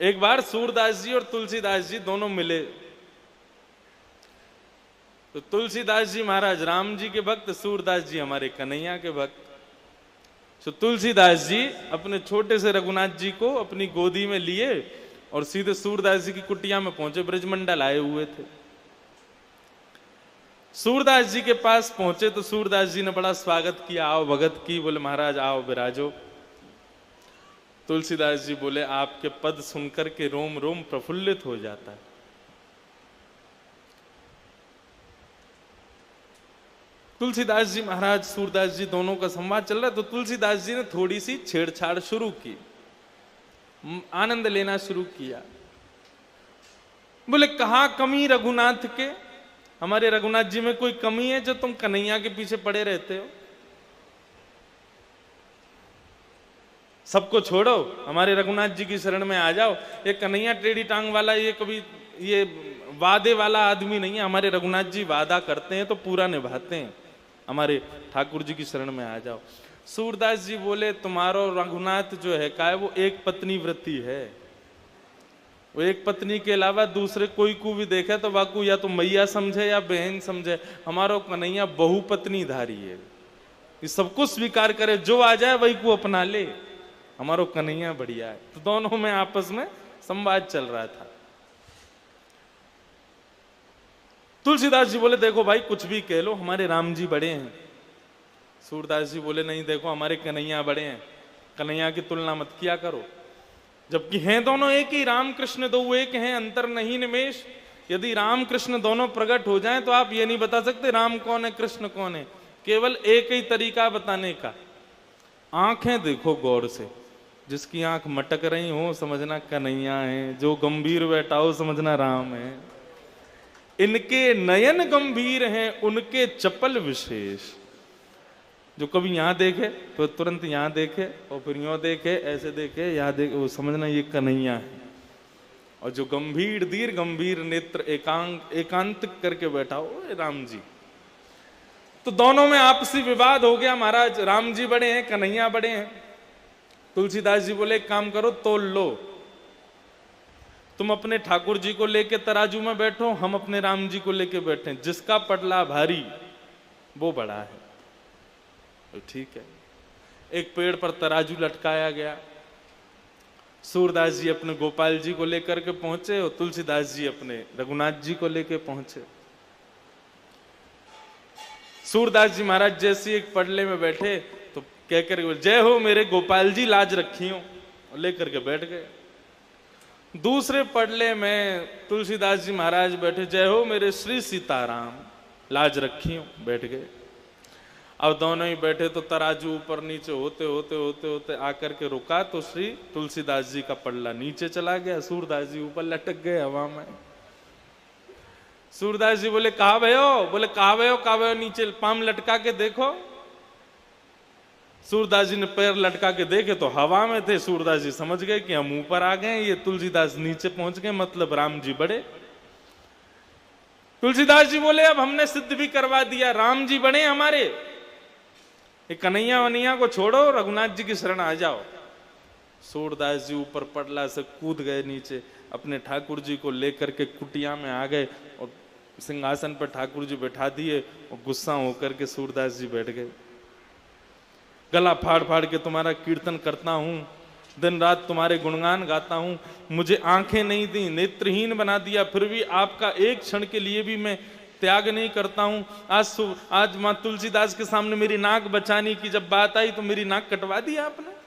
एक बार सूरदास जी और तुलसीदास जी दोनों मिले। तो तुलसीदास जी महाराज राम जी के भक्त, सूरदास जी हमारे कन्हैया के भक्त। तो तुलसीदास जी अपने छोटे से रघुनाथ जी को अपनी गोदी में लिए और सीधे सूरदास जी की कुटिया में पहुंचे। ब्रजमंडल आए हुए थे। सूरदास जी के पास पहुंचे तो सूरदास जी ने बड़ा स्वागत किया, आओ भगत की। बोले महाराज आओ विराजो। तुलसीदास जी बोले आपके पद सुनकर के रोम रोम प्रफुल्लित हो जाता है। तुलसीदास जी महाराज सूरदास जी दोनों का संवाद चल रहा है। तो तुलसीदास जी ने थोड़ी सी छेड़छाड़ शुरू की, आनंद लेना शुरू किया। बोले कहा कमी रघुनाथ के, हमारे रघुनाथ जी में कोई कमी है जो तुम कन्हैया के पीछे पड़े रहते हो? सबको छोड़ो, हमारे रघुनाथ जी की शरण में आ जाओ। ये कन्हैया टेढ़ी टांग वाला, ये कभी ये वादे वाला आदमी नहीं है। हमारे रघुनाथ जी वादा करते हैं तो पूरा निभाते हैं। हमारे ठाकुर जी की शरण में आ जाओ। सूरदास जी बोले तुम्हारो रघुनाथ जो है का है वो एक पत्नी व्रती है। वो एक पत्नी के अलावा दूसरे कोई को भी देखे तो वाकू या तो मैया समझे या बहन समझे। हमारो कन्हैया बहुपत्नी धारी है, ये सब कुछ स्वीकार करे, जो आ जाए वही को अपना ले। हमारो कन्हैया बढ़िया है। तो दोनों में आपस में संवाद चल रहा था। तुलसीदास जी बोले देखो भाई कुछ भी कह लो, हमारे राम जी बड़े हैं। सूरदास जी बोले नहीं देखो हमारे कन्हैया बड़े हैं, कन्हैया की तुलना मत किया करो। जबकि हैं दोनों एक ही, राम कृष्ण दो एक हैं, अंतर नहीं निमेश। यदि राम कृष्ण दोनों प्रकट हो जाएं तो आप ये नहीं बता सकते राम कौन है कृष्ण कौन है। केवल एक ही तरीका बताने का, आंखें देखो गौर से। जिसकी आंख मटक रही हो समझना कन्हैया है, जो गंभीर बैठा हो समझना राम है। इनके नयन गंभीर हैं, उनके चपल विशेष। जो कभी यहां देखे तो तुरंत यहां देखे और फिर यूं देखे, ऐसे देखे, यहां देखे, वो समझना ये कन्हैया है। और जो गंभीर दीर्घ गंभीर नेत्र एकांत करके बैठा हो राम जी। तो दोनों में आपसी विवाद हो गया महाराज। राम जी बड़े हैं, कन्हैया बड़े हैं। तुलसीदास जी बोले एक काम करो, तोल लो। तुम अपने ठाकुर जी को लेके तराजू में बैठो, हम अपने राम जी को लेके बैठे। जिसका पटला भारी वो बड़ा है। तो ठीक है। एक पेड़ पर तराजू लटकाया गया। सूरदास जी अपने गोपाल जी को लेकर के पहुंचे और तुलसीदास जी अपने रघुनाथ जी को लेके पहुंचे। सूरदास जी महाराज जैसे एक पडले में बैठे तो कहकर जय हो मेरे गोपाल जी, लाज रखी हो, और लेकर के बैठ गए। दूसरे पडले में तुलसीदास जी महाराज बैठे, जय हो मेरे श्री सीताराम, लाज रखी हो, बैठ गए। अब दोनों ही बैठे तो तराजू ऊपर नीचे होते होते होते होते आकर के रुका तो श्री तुलसीदास जी का पल्ला नीचे चला गया, सूरदास जी ऊपर लटक गए हवा में। सूरदास जी बोले कहा भयो? बोले कहा भयो नीचे पाम लटका के देखो। सूरदास जी ने पैर लटका के देखे तो हवा में थे। सूरदास जी समझ गए कि हम ऊपर आ गए, ये तुलसीदास नीचे पहुंच गए, मतलब राम जी बड़े। तुलसीदास जी बोले अब हमने सिद्ध भी करवा दिया, राम जी बड़े हमारे। ये कन्हैया वनैया को छोड़ो, रघुनाथ जी की शरण आ जाओ। सूरदास जी ऊपर पटला से कूद गए नीचे, अपने ठाकुर जी को लेकर के कुटिया में आ गए और सिंहासन पर ठाकुर जी बैठा दिए और गुस्सा होकर के सूरदास जी बैठ गए। गला फाड़ फाड़ के तुम्हारा कीर्तन करता हूं, दिन रात तुम्हारे गुणगान गाता हूं, मुझे आंखें नहीं दी, नेत्रहीन बना दिया, फिर भी आपका एक क्षण के लिए भी मैं त्याग नहीं करता हूं। आज मां तुलसीदास के सामने मेरी नाक बचाने की जब बात आई तो मेरी नाक कटवा दी आपने।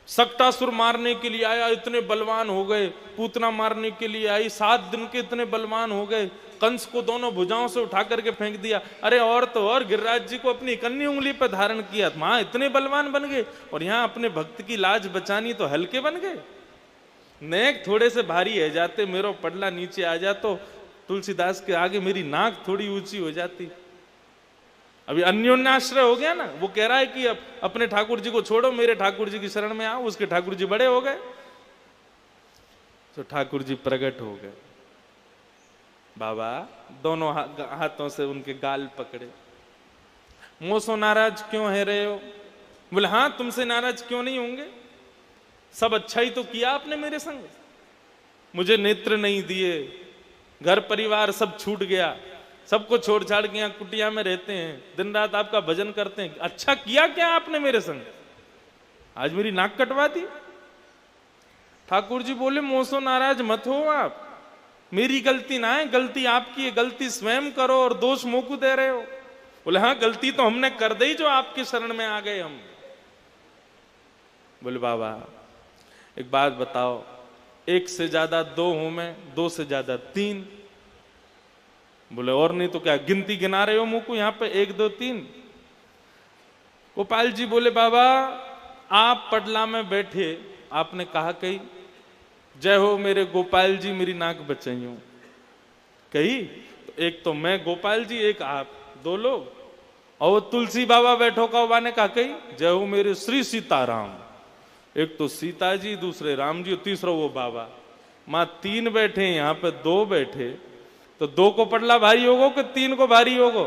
सक्टासुर मारने के लिए आया, इतने बलवान हो गए। पूतना मारने के लिए आई, 7 दिन के इतने बलवान हो गए। कंस को दोनों भुजाओं से उठा करके फेंक दिया। अरे और तो और गिरिराज जी को अपनी कन्नी उंगली पर धारण किया, वहां इतने बलवान बन गए और यहाँ अपने भक्त की लाज बचानी तो हल्के बन गए। नेक थोड़े से भारी है जाते, मेरो पडला नीचे आ जा तो तुलसीदास के आगे मेरी नाक थोड़ी ऊंची हो जाती। अभी अन्योन्याश्रय हो गया ना। वो कह रहा है कि अब अपने ठाकुर जी को छोड़ो, मेरे ठाकुर जी की शरण में आओ। उसके ठाकुर जी बड़े हो गए तो ठाकुर जी प्रकट हो गए। बाबा दोनों हाथों से उनके गाल पकड़े। मोसो नाराज क्यों है रहे हो? बोले हाँ तुमसे नाराज क्यों नहीं होंगे। सब अच्छा ही तो किया आपने मेरे संग, मुझे नेत्र नहीं दिए, घर परिवार सब छूट गया, सबको छोड़ छाड़ के यहाँ कुटिया में रहते हैं, दिन रात आपका भजन करते हैं, अच्छा किया क्या आपने मेरे संग, आज मेरी नाक कटवा दी। ठाकुर जी बोले मोसो नाराज मत हो आप, मेरी गलती ना है, गलती आपकी है, गलती स्वयं करो और दोष मोकू दे रहे हो। बोले हाँ गलती तो हमने कर दी जो आपके शरण में आ गए हम। बोले बाबा एक बात बताओ, एक से ज्यादा दो हूं मैं, दो से ज्यादा तीन। बोले और नहीं तो क्या गिनती गिना रहे हो मुझको यहां पे, एक दो तीन। गोपाल जी बोले बाबा आप पटला में बैठे, आपने कहा कही जय हो मेरे गोपाल जी मेरी नाक बचाइयो, कही तो एक तो मैं गोपाल जी, एक आप, दो लोग। और वो तुलसी बाबा बैठो का ने कहा कही जय हो मेरे श्री सीताराम, एक तो सीता जी, दूसरे राम जी, तीसरा वो बाबा। मां तीन बैठे यहां पे दो बैठे, तो दो को पटला भारी होगो कि तीन को भारी होगो?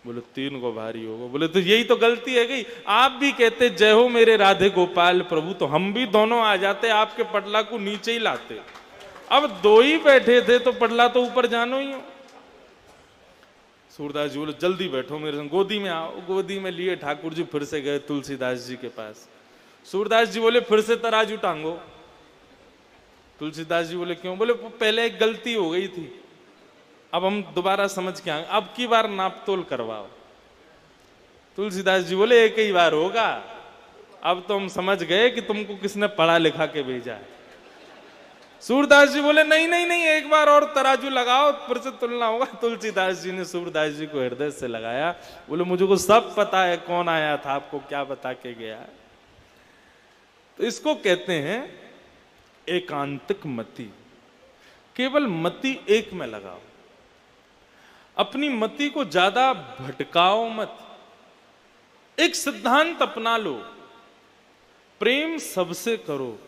बोले तीन को भारी होगो। बोले तो यही तो गलती है गई, आप भी कहते जय हो मेरे राधे गोपाल प्रभु, तो हम भी दोनों आ जाते, आपके पटला को नीचे ही लाते। अब दो ही बैठे थे तो पटला तो ऊपर जानो ही हो। सूरदास जी बोले जल्दी बैठो मेरे संग, गोदी में आओ। गोदी में लिए ठाकुर जी फिर से गए तुलसीदास जी के पास। सूरदास जी बोले फिर से तराजू टांगो। तुलसीदास जी बोले क्यों? बोले पहले एक गलती हो गई थी, अब हम दोबारा समझ के आएंगे, अब की बार नापतोल करवाओ। तुलसीदास जी बोले एक ही बार होगा, अब तो हम समझ गए कि तुमको किसने पढ़ा लिखा के भेजा है। सूरदास जी बोले नहीं नहीं नहीं, एक बार और तराजू लगाओ फिर से तुलना होगा। तुलसीदास जी ने सूरदास जी को हृदय से लगाया, बोले मुझे को सब पता है कौन आया था, आपको क्या बता के गया। तो इसको कहते हैं एकांतिक मति। केवल मति एक में लगाओ, अपनी मति को ज्यादा भटकाओ मत। एक सिद्धांत अपना लो, प्रेम सबसे करो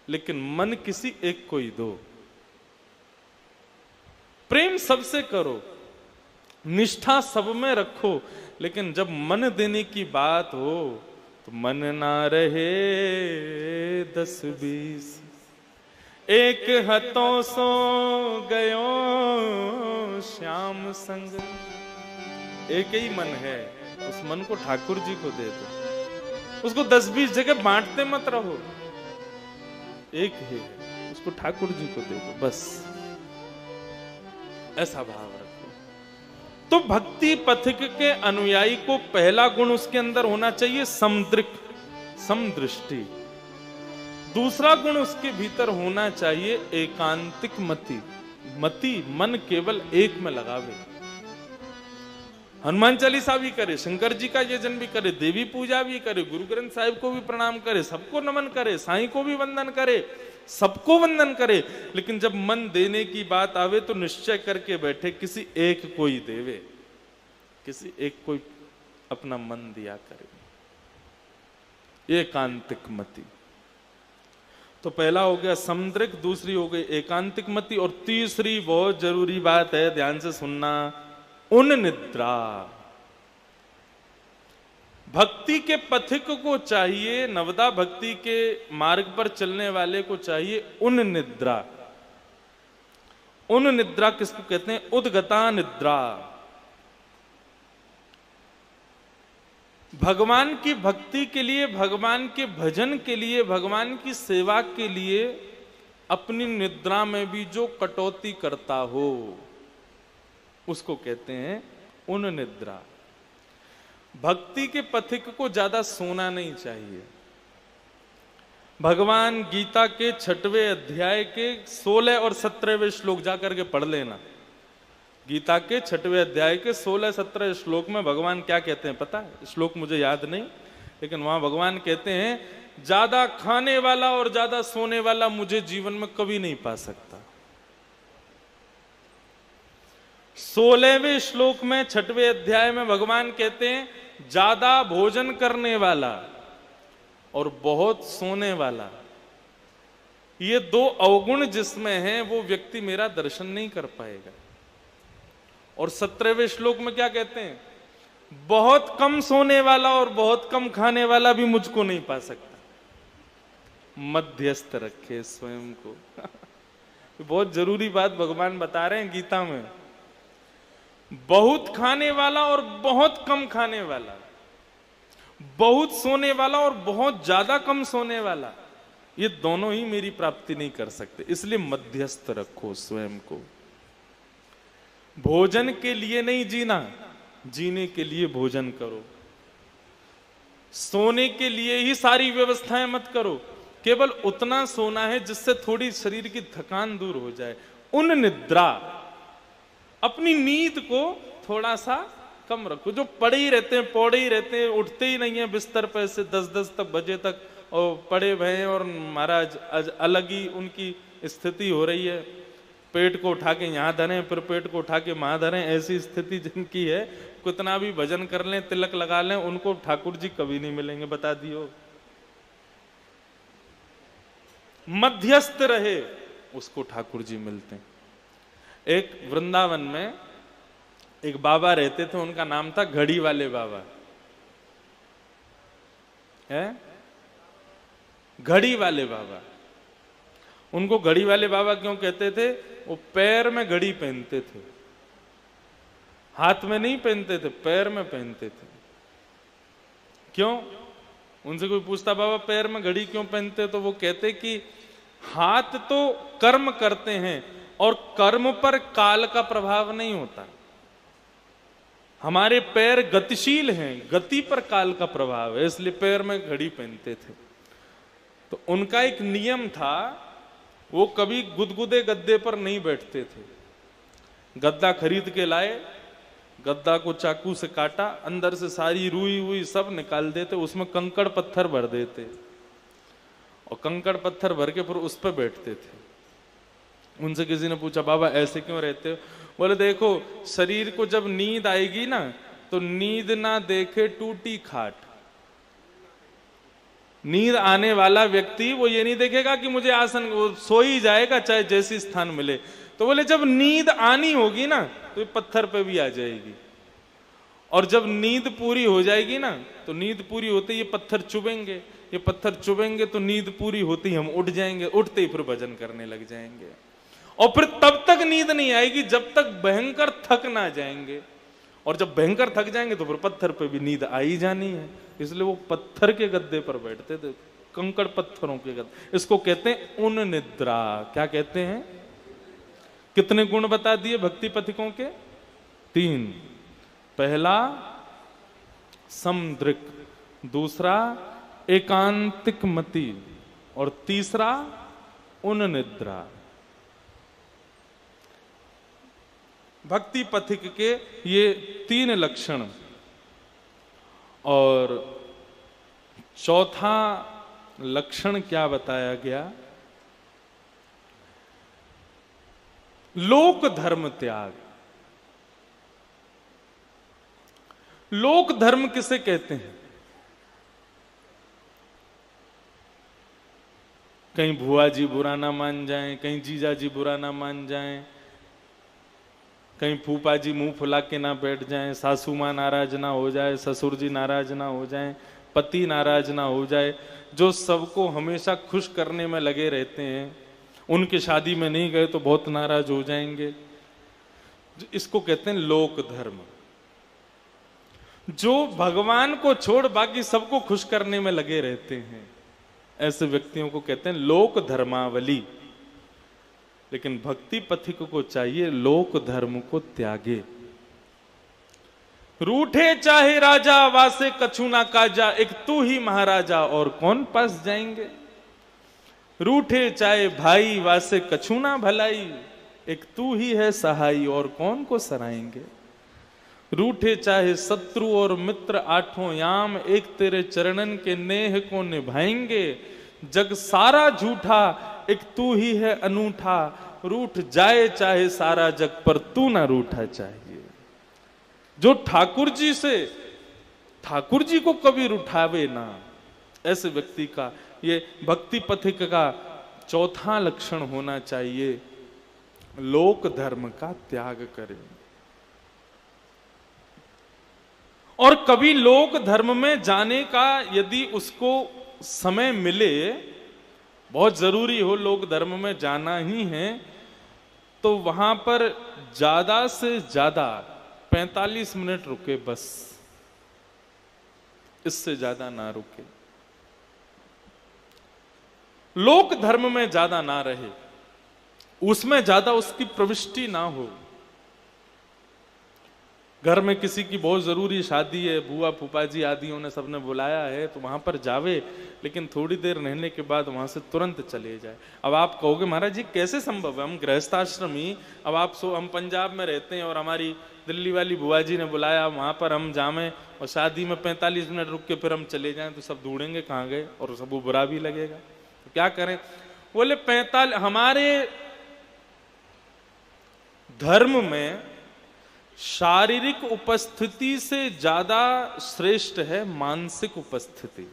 लेकिन मन किसी एक को ही दो। प्रेम सबसे करो, निष्ठा सब में रखो, लेकिन जब मन देने की बात हो तो मन ना रहे 10-20। एक हथों सो गयो श्याम संग। एक ही मन है, उस मन को ठाकुर जी को दे दो, उसको 10-20 जगह बांटते मत रहो। एक ही है, उसको ठाकुर जी को दे दो, बस ऐसा भाव रखो। तो भक्ति पथिक के अनुयायी को पहला गुण उसके अंदर होना चाहिए समदृक, समदृष्टि। दूसरा गुण उसके भीतर होना चाहिए एकांतिक मति। मति मन केवल एक में लगावे। हनुमान चालीसा भी करे, शंकर जी का यजन भी करे, देवी पूजा भी करे, गुरु ग्रंथ साहिब को भी प्रणाम करे, सबको नमन करे, साईं को भी वंदन करे, सबको वंदन करे, लेकिन जब मन देने की बात आवे तो निश्चय करके बैठे किसी एक को ही देवे, किसी एक को अपना मन दिया करे। एकांतिक मति। तो पहला हो गया समदृक, दूसरी हो गई एकांतिक मति, और तीसरी बहुत जरूरी बात है, ध्यान से सुनना, उन निद्रा। भक्ति के पथिक को चाहिए, नवदा भक्ति के मार्ग पर चलने वाले को चाहिए उन निद्रा। उन निद्रा किसको कहते हैं? उद्गता निद्रा। भगवान की भक्ति के लिए, भगवान के भजन के लिए, भगवान की सेवा के लिए अपनी निद्रा में भी जो कटौती करता हो उसको कहते हैं उन निद्रा। भक्ति के पथिक को ज्यादा सोना नहीं चाहिए। भगवान गीता के 6वें अध्याय के 16 और 17वें श्लोक जाकर के पढ़ लेना। गीता के 6वें अध्याय के 16-17 श्लोक में भगवान क्या कहते हैं पता है? श्लोक मुझे याद नहीं, लेकिन वहां भगवान कहते हैं ज्यादा खाने वाला और ज्यादा सोने वाला मुझे जीवन में कभी नहीं पा सकता। 16वें श्लोक में 6वें अध्याय में भगवान कहते हैं ज्यादा भोजन करने वाला और बहुत सोने वाला, ये दो अवगुण जिसमें हैं वो व्यक्ति मेरा दर्शन नहीं कर पाएगा। और 17वें श्लोक में क्या कहते हैं? बहुत कम सोने वाला और बहुत कम खाने वाला भी मुझको नहीं पा सकता। मध्यस्थ रखे स्वयं को। बहुत जरूरी बात भगवान बता रहे हैं गीता में। बहुत खाने वाला और बहुत कम खाने वाला, बहुत सोने वाला और बहुत ज्यादा कम सोने वाला, ये दोनों ही मेरी प्राप्ति नहीं कर सकते। इसलिए मध्यस्थ रखो स्वयं को। भोजन के लिए नहीं जीना, जीने के लिए भोजन करो। सोने के लिए ही सारी व्यवस्थाएं मत करो, केवल उतना सोना है जिससे थोड़ी शरीर की थकान दूर हो जाए। उन निद्रा, अपनी नींद को थोड़ा सा कम रखो। जो पड़े ही रहते हैं, पौड़े ही रहते हैं, उठते ही नहीं है बिस्तर पे से 10-10 तक बजे तक और पड़े भय हैं, और महाराज अलग ही उनकी स्थिति हो रही है। पेट को उठा के यहाँ धरें, फिर पेट को उठा के वहां धरें, ऐसी स्थिति जिनकी है, कितना भी भजन कर लें, तिलक लगा लें, उनको ठाकुर जी कभी नहीं मिलेंगे, बता दियो। मध्यस्थ रहे उसको ठाकुर जी मिलते हैं। एक वृंदावन में एक बाबा रहते थे, उनका नाम था घड़ी वाले बाबा। है घड़ी वाले बाबा। उनको घड़ी वाले बाबा क्यों कहते थे? वो पैर में घड़ी पहनते थे, हाथ में नहीं पहनते थे, पैर में पहनते थे। क्यों? उनसे कोई पूछता बाबा पैर में घड़ी क्यों पहनते, तो वो कहते कि हाथ तो कर्म करते हैं और कर्म पर काल का प्रभाव नहीं होता। हमारे पैर गतिशील हैं, गति पर काल का प्रभाव है, इसलिए पैर में घड़ी पहनते थे। तो उनका एक नियम था, वो कभी गुदगुदे गद्दे पर नहीं बैठते थे। गद्दा खरीद के लाए, गद्दा को चाकू से काटा, अंदर से सारी रुई हुई सब निकाल देते, उसमें कंकड़ पत्थर भर देते और कंकड़ पत्थर भर के फिर उस पर बैठते थे। उनसे किसी ने पूछा बाबा ऐसे क्यों रहते हो? बोले देखो, शरीर को जब नींद आएगी ना, तो नींद ना देखे टूटी खाट। नींद आने वाला व्यक्ति वो ये नहीं देखेगा कि मुझे आसन, वो सो ही जाएगा चाहे जैसी स्थान मिले। तो बोले जब नींद आनी होगी ना, तो ये पत्थर पे भी आ जाएगी, और जब नींद पूरी हो जाएगी ना, तो नींद पूरी होते ये पत्थर चुभेंगे, ये पत्थर चुभेंगे तो नींद पूरी होती ही हम उठ जाएंगे, उठते ही फिर भजन करने लग जाएंगे। और फिर तब तक नींद नहीं आएगी जब तक भयंकर थक ना जाएंगे, और जब भयंकर थक जाएंगे तो फिर पत्थर पे भी नींद आ ही जानी है। इसलिए वो पत्थर के गद्दे पर बैठते थे, कंकड़ पत्थरों के गद्दे। इसको कहते हैं उन निद्रा। क्या कहते हैं? कितने गुण बता दिए भक्ति पथिकों के? 3। पहला समदृक, दूसरा एकांतिक मति, और तीसरा उन निद्रा। भक्ति पथिक के ये 3 लक्षण। और चौथा लक्षण क्या बताया गया? लोक धर्म त्याग। लोक धर्म किसे कहते हैं? कहीं भुआ जी बुरा ना मान जाएं, कहीं जीजा जी बुरा ना मान जाएं, कहीं फूफा जी मुंह फुला के ना बैठ जाएं, सासू मां नाराज ना हो जाए, ससुर जी नाराज ना हो जाएं, पति नाराज ना हो जाए, जो सबको हमेशा खुश करने में लगे रहते हैं, उनकी शादी में नहीं गए तो बहुत नाराज हो जाएंगे। इसको कहते हैं लोक धर्म। जो भगवान को छोड़ बाकी सबको खुश करने में लगे रहते हैं, ऐसे व्यक्तियों को कहते हैं लोक धर्मावली। लेकिन भक्ति पथिक को चाहिए लोक धर्म को त्यागे। रूठे चाहे राजा वासे कछु ना काजा, एक तू ही महाराजा और कौन पास जाएंगे। रूठे चाहे भाई वासे कछु ना भलाई, एक तू ही है सहाई और कौन को सराएंगे। रूठे चाहे शत्रु और मित्र आठों याम, एक तेरे चरणन के नेह को निभाएंगे। जग सारा झूठा एक तू ही है अनूठा, रूठ जाए चाहे सारा जग पर तू ना रूठा चाहिए। जो ठाकुर जी से, ठाकुर जी को कभी रुठावे ना, ऐसे व्यक्ति का ये भक्ति पथिक का चौथा लक्षण होना चाहिए, लोक धर्म का त्याग करें। और कभी लोक धर्म में जाने का यदि उसको समय मिले बहुत जरूरी हो, लोक धर्म में जाना ही है, तो वहां पर ज्यादा से ज्यादा 45 मिनट रुके बस, इससे ज्यादा ना रुके। लोक धर्म में ज्यादा ना रहे, उसमें ज्यादा उसकी प्रविष्टि ना हो। घर में किसी की बहुत जरूरी शादी है, बुआ फूफा जी आदियों ने सबने बुलाया है, तो वहां पर जावे, लेकिन थोड़ी देर रहने के बाद वहां से तुरंत चले जाए। अब आप कहोगे महाराज जी कैसे संभव है, हम गृहस्थाश्रमी, अब आप हम पंजाब में रहते हैं और हमारी दिल्ली वाली बुआ जी ने बुलाया, वहां पर हम जावें और शादी में 45 मिनट रुक के फिर हम चले जाएं, तो सब ढूंढेंगे कहाँ गए और सबको बुरा भी लगेगा, तो क्या करें। बोले 45, हमारे धर्म में शारीरिक उपस्थिति से ज्यादा श्रेष्ठ है मानसिक उपस्थिति।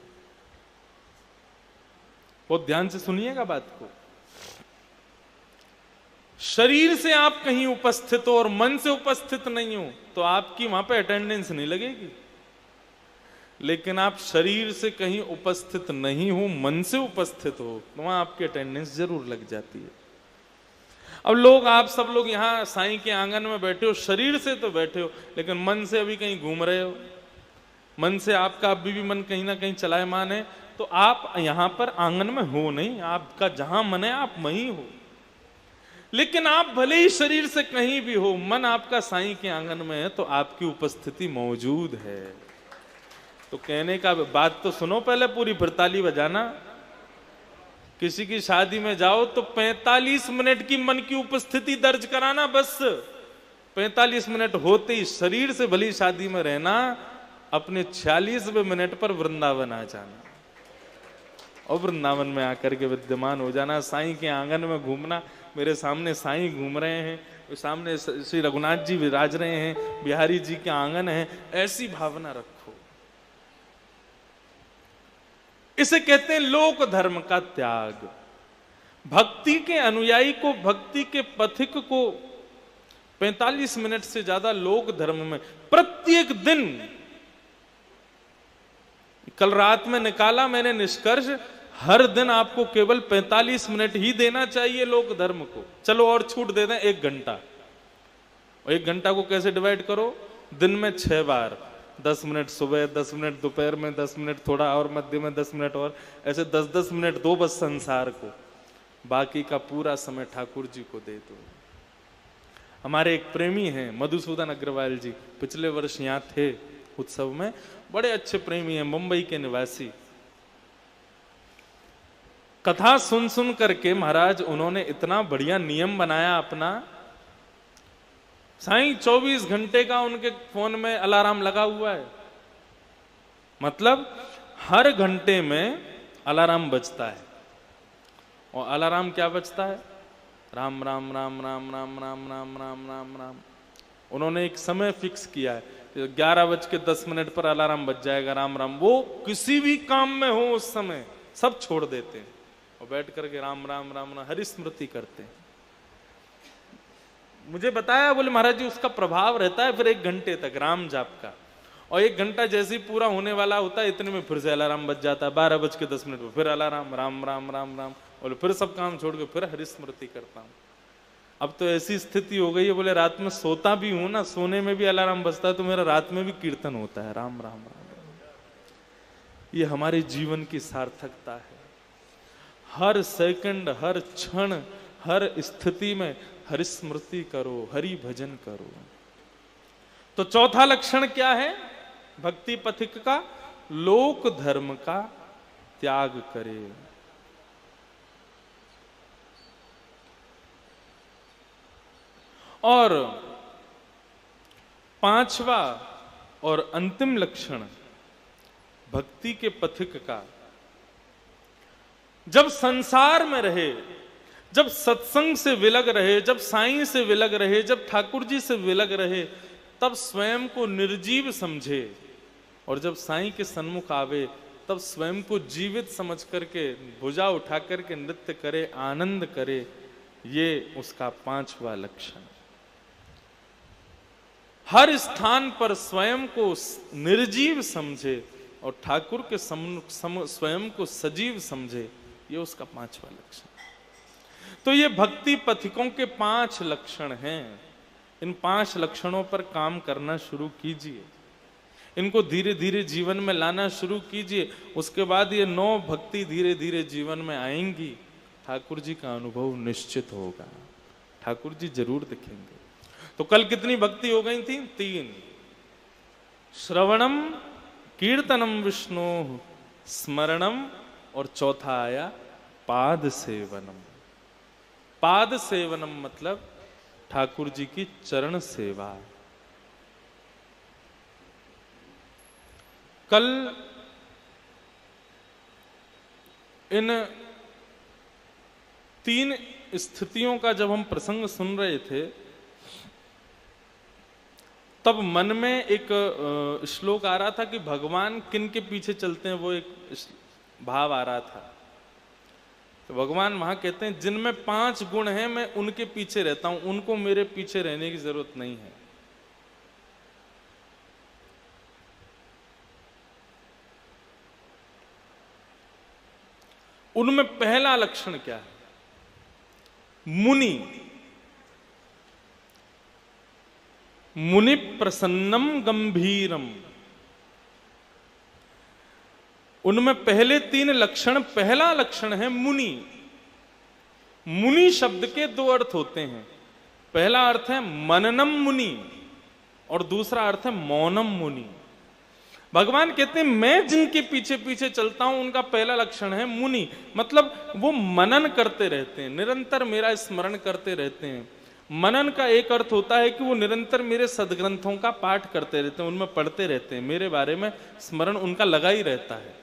बहुत ध्यान से सुनिएगा बात को। शरीर से आप कहीं उपस्थित हो और मन से उपस्थित नहीं हो तो आपकी वहां पे अटेंडेंस नहीं लगेगी, लेकिन आप शरीर से कहीं उपस्थित नहीं हो, मन से उपस्थित हो, तो वहां आपकी अटेंडेंस जरूर लग जाती है। अब लोग, आप सब लोग यहाँ साईं के आंगन में बैठे हो, शरीर से तो बैठे हो, लेकिन मन से अभी कहीं घूम रहे हो, मन से आपका अभी भी मन कहीं ना कहीं चलायमान है, तो आप यहाँ पर आंगन में हो नहीं, आपका जहां मन है आप वहीं हो। लेकिन आप भले ही शरीर से कहीं भी हो, मन आपका साईं के आंगन में है, तो आपकी उपस्थिति मौजूद है। तो कहने का बात तो सुनो पहले पूरी, फिर ताली बजाना। किसी की शादी में जाओ तो 45 मिनट की मन की उपस्थिति दर्ज कराना, बस 45 मिनट होते ही शरीर से भली शादी में रहना, अपने 46वें मिनट पर वृंदावन आ जाना और वृंदावन में आकर के विद्यमान हो जाना। साईं के आंगन में घूमना, मेरे सामने साईं घूम रहे हैं, सामने श्री रघुनाथ जी विराज रहे हैं, बिहारी जी के आंगन है, ऐसी भावना रखो। इसे कहते हैं लोक धर्म का त्याग। भक्ति के अनुयायी को, भक्ति के पथिक को 45 मिनट से ज्यादा लोक धर्म में प्रत्येक दिन, कल रात में निकाला मैंने निष्कर्ष, हर दिन आपको केवल 45 मिनट ही देना चाहिए लोक धर्म को। चलो और छूट दे दें 1 घंटा, और 1 घंटा को कैसे डिवाइड करो, दिन में 6 बार, 10 मिनट सुबह, 10 मिनट दोपहर में, 10 मिनट थोड़ा और मध्य में, 10 मिनट और, ऐसे 10-10 मिनट दो बस संसार को, बाकी का पूरा समय ठाकुर जी को दे दो। हमारे एक प्रेमी हैं मधुसूदन अग्रवाल जी, पिछले वर्ष यहाँ थे उत्सव में, बड़े अच्छे प्रेमी हैं, मुंबई के निवासी। कथा सुन सुन करके महाराज उन्होंने इतना बढ़िया नियम बनाया अपना। साईं 24 घंटे का उनके फोन में अलार्म लगा हुआ है, मतलब हर घंटे में अलार्म बजता है। और अलार्म क्या बजता है, राम राम राम राम राम राम राम राम राम राम। उन्होंने एक समय फिक्स किया है, 11:10 पर अलार्म बज जाएगा, राम राम। वो किसी भी काम में हो उस समय सब छोड़ देते हैं और बैठ करके राम राम राम राम हरि स्मृति करते हैं। मुझे बताया, बोले महाराज जी उसका प्रभाव रहता है फिर 1 घंटे तक राम जाप का, और 1 घंटा जैसे ही पूरा होने वाला होता है इतने में फिर से अलार्म बज जाता है, 12:10 पर फिर अलार्म, राम राम राम राम, बोले फिर सब काम छोड़ के फिर हरि स्मृति करता हूँ। अब तो ऐसी स्थिति हो गई है, बोले रात में सोता भी हूं ना, सोने में भी अलार्म बजता है, तो मेरा रात में भी कीर्तन होता है, राम राम राम। ये हमारे जीवन की सार्थकता है। हर सेकंड, हर क्षण, हर स्थिति में हरि स्मृति करो, हरि भजन करो। तो चौथा लक्षण क्या है भक्ति पथिक का, लोक धर्म का त्याग करे। और 5वां और अंतिम लक्षण भक्ति के पथिक का, जब संसार में रहे, जब सत्संग से विलग रहे, जब साईं से विलग रहे, जब ठाकुर जी से विलग रहे, तब स्वयं को निर्जीव समझे, और जब साईं के सन्मुख आवे तब स्वयं को जीवित समझ करके भुजा उठा करके नृत्य करे, आनंद करे। ये उसका 5वां लक्षण। हर स्थान पर स्वयं को निर्जीव समझे और ठाकुर के स्वयं को सजीव समझे, ये उसका 5वां लक्षण। तो ये भक्ति पथिकों के 5 लक्षण हैं। इन 5 लक्षणों पर काम करना शुरू कीजिए, इनको धीरे धीरे जीवन में लाना शुरू कीजिए। उसके बाद ये 9 भक्ति धीरे धीरे जीवन में आएंगी। ठाकुर जी का अनुभव निश्चित होगा, ठाकुर जी जरूर दिखेंगे। तो कल कितनी भक्ति हो गई थी? 3। श्रवणम, कीर्तनम विष्णु, स्मरणम, और चौथा आया पाद सेवनम। पाद सेवनम मतलब ठाकुर जी की चरण सेवा। कल इन 3 स्थितियों का जब हम प्रसंग सुन रहे थे, तब मन में एक श्लोक आ रहा था कि भगवान किन के पीछे चलते हैं, वो एक भाव आ रहा था। तो भगवान वहां कहते हैं जिनमें 5 गुण हैं मैं उनके पीछे रहता हूं, उनको मेरे पीछे रहने की जरूरत नहीं है। उनमें पहला लक्षण क्या है? मुनि। मुनि प्रसन्नम गंभीरम। उनमें पहले 3 लक्षण, पहला लक्षण है मुनि। मुनि शब्द के 2 अर्थ होते हैं। पहला अर्थ है मननम मुनि और दूसरा अर्थ है मौनम मुनि। भगवान कहते हैं मैं जिनके पीछे पीछे चलता हूं उनका पहला लक्षण है मुनि, मतलब वो मनन करते रहते हैं, निरंतर मेरा स्मरण करते रहते हैं। मनन का एक अर्थ होता है कि वो निरंतर मेरे सदग्रंथों का पाठ करते रहते हैं, उनमें पढ़ते रहते हैं, मेरे बारे में स्मरण उनका लगा ही रहता है।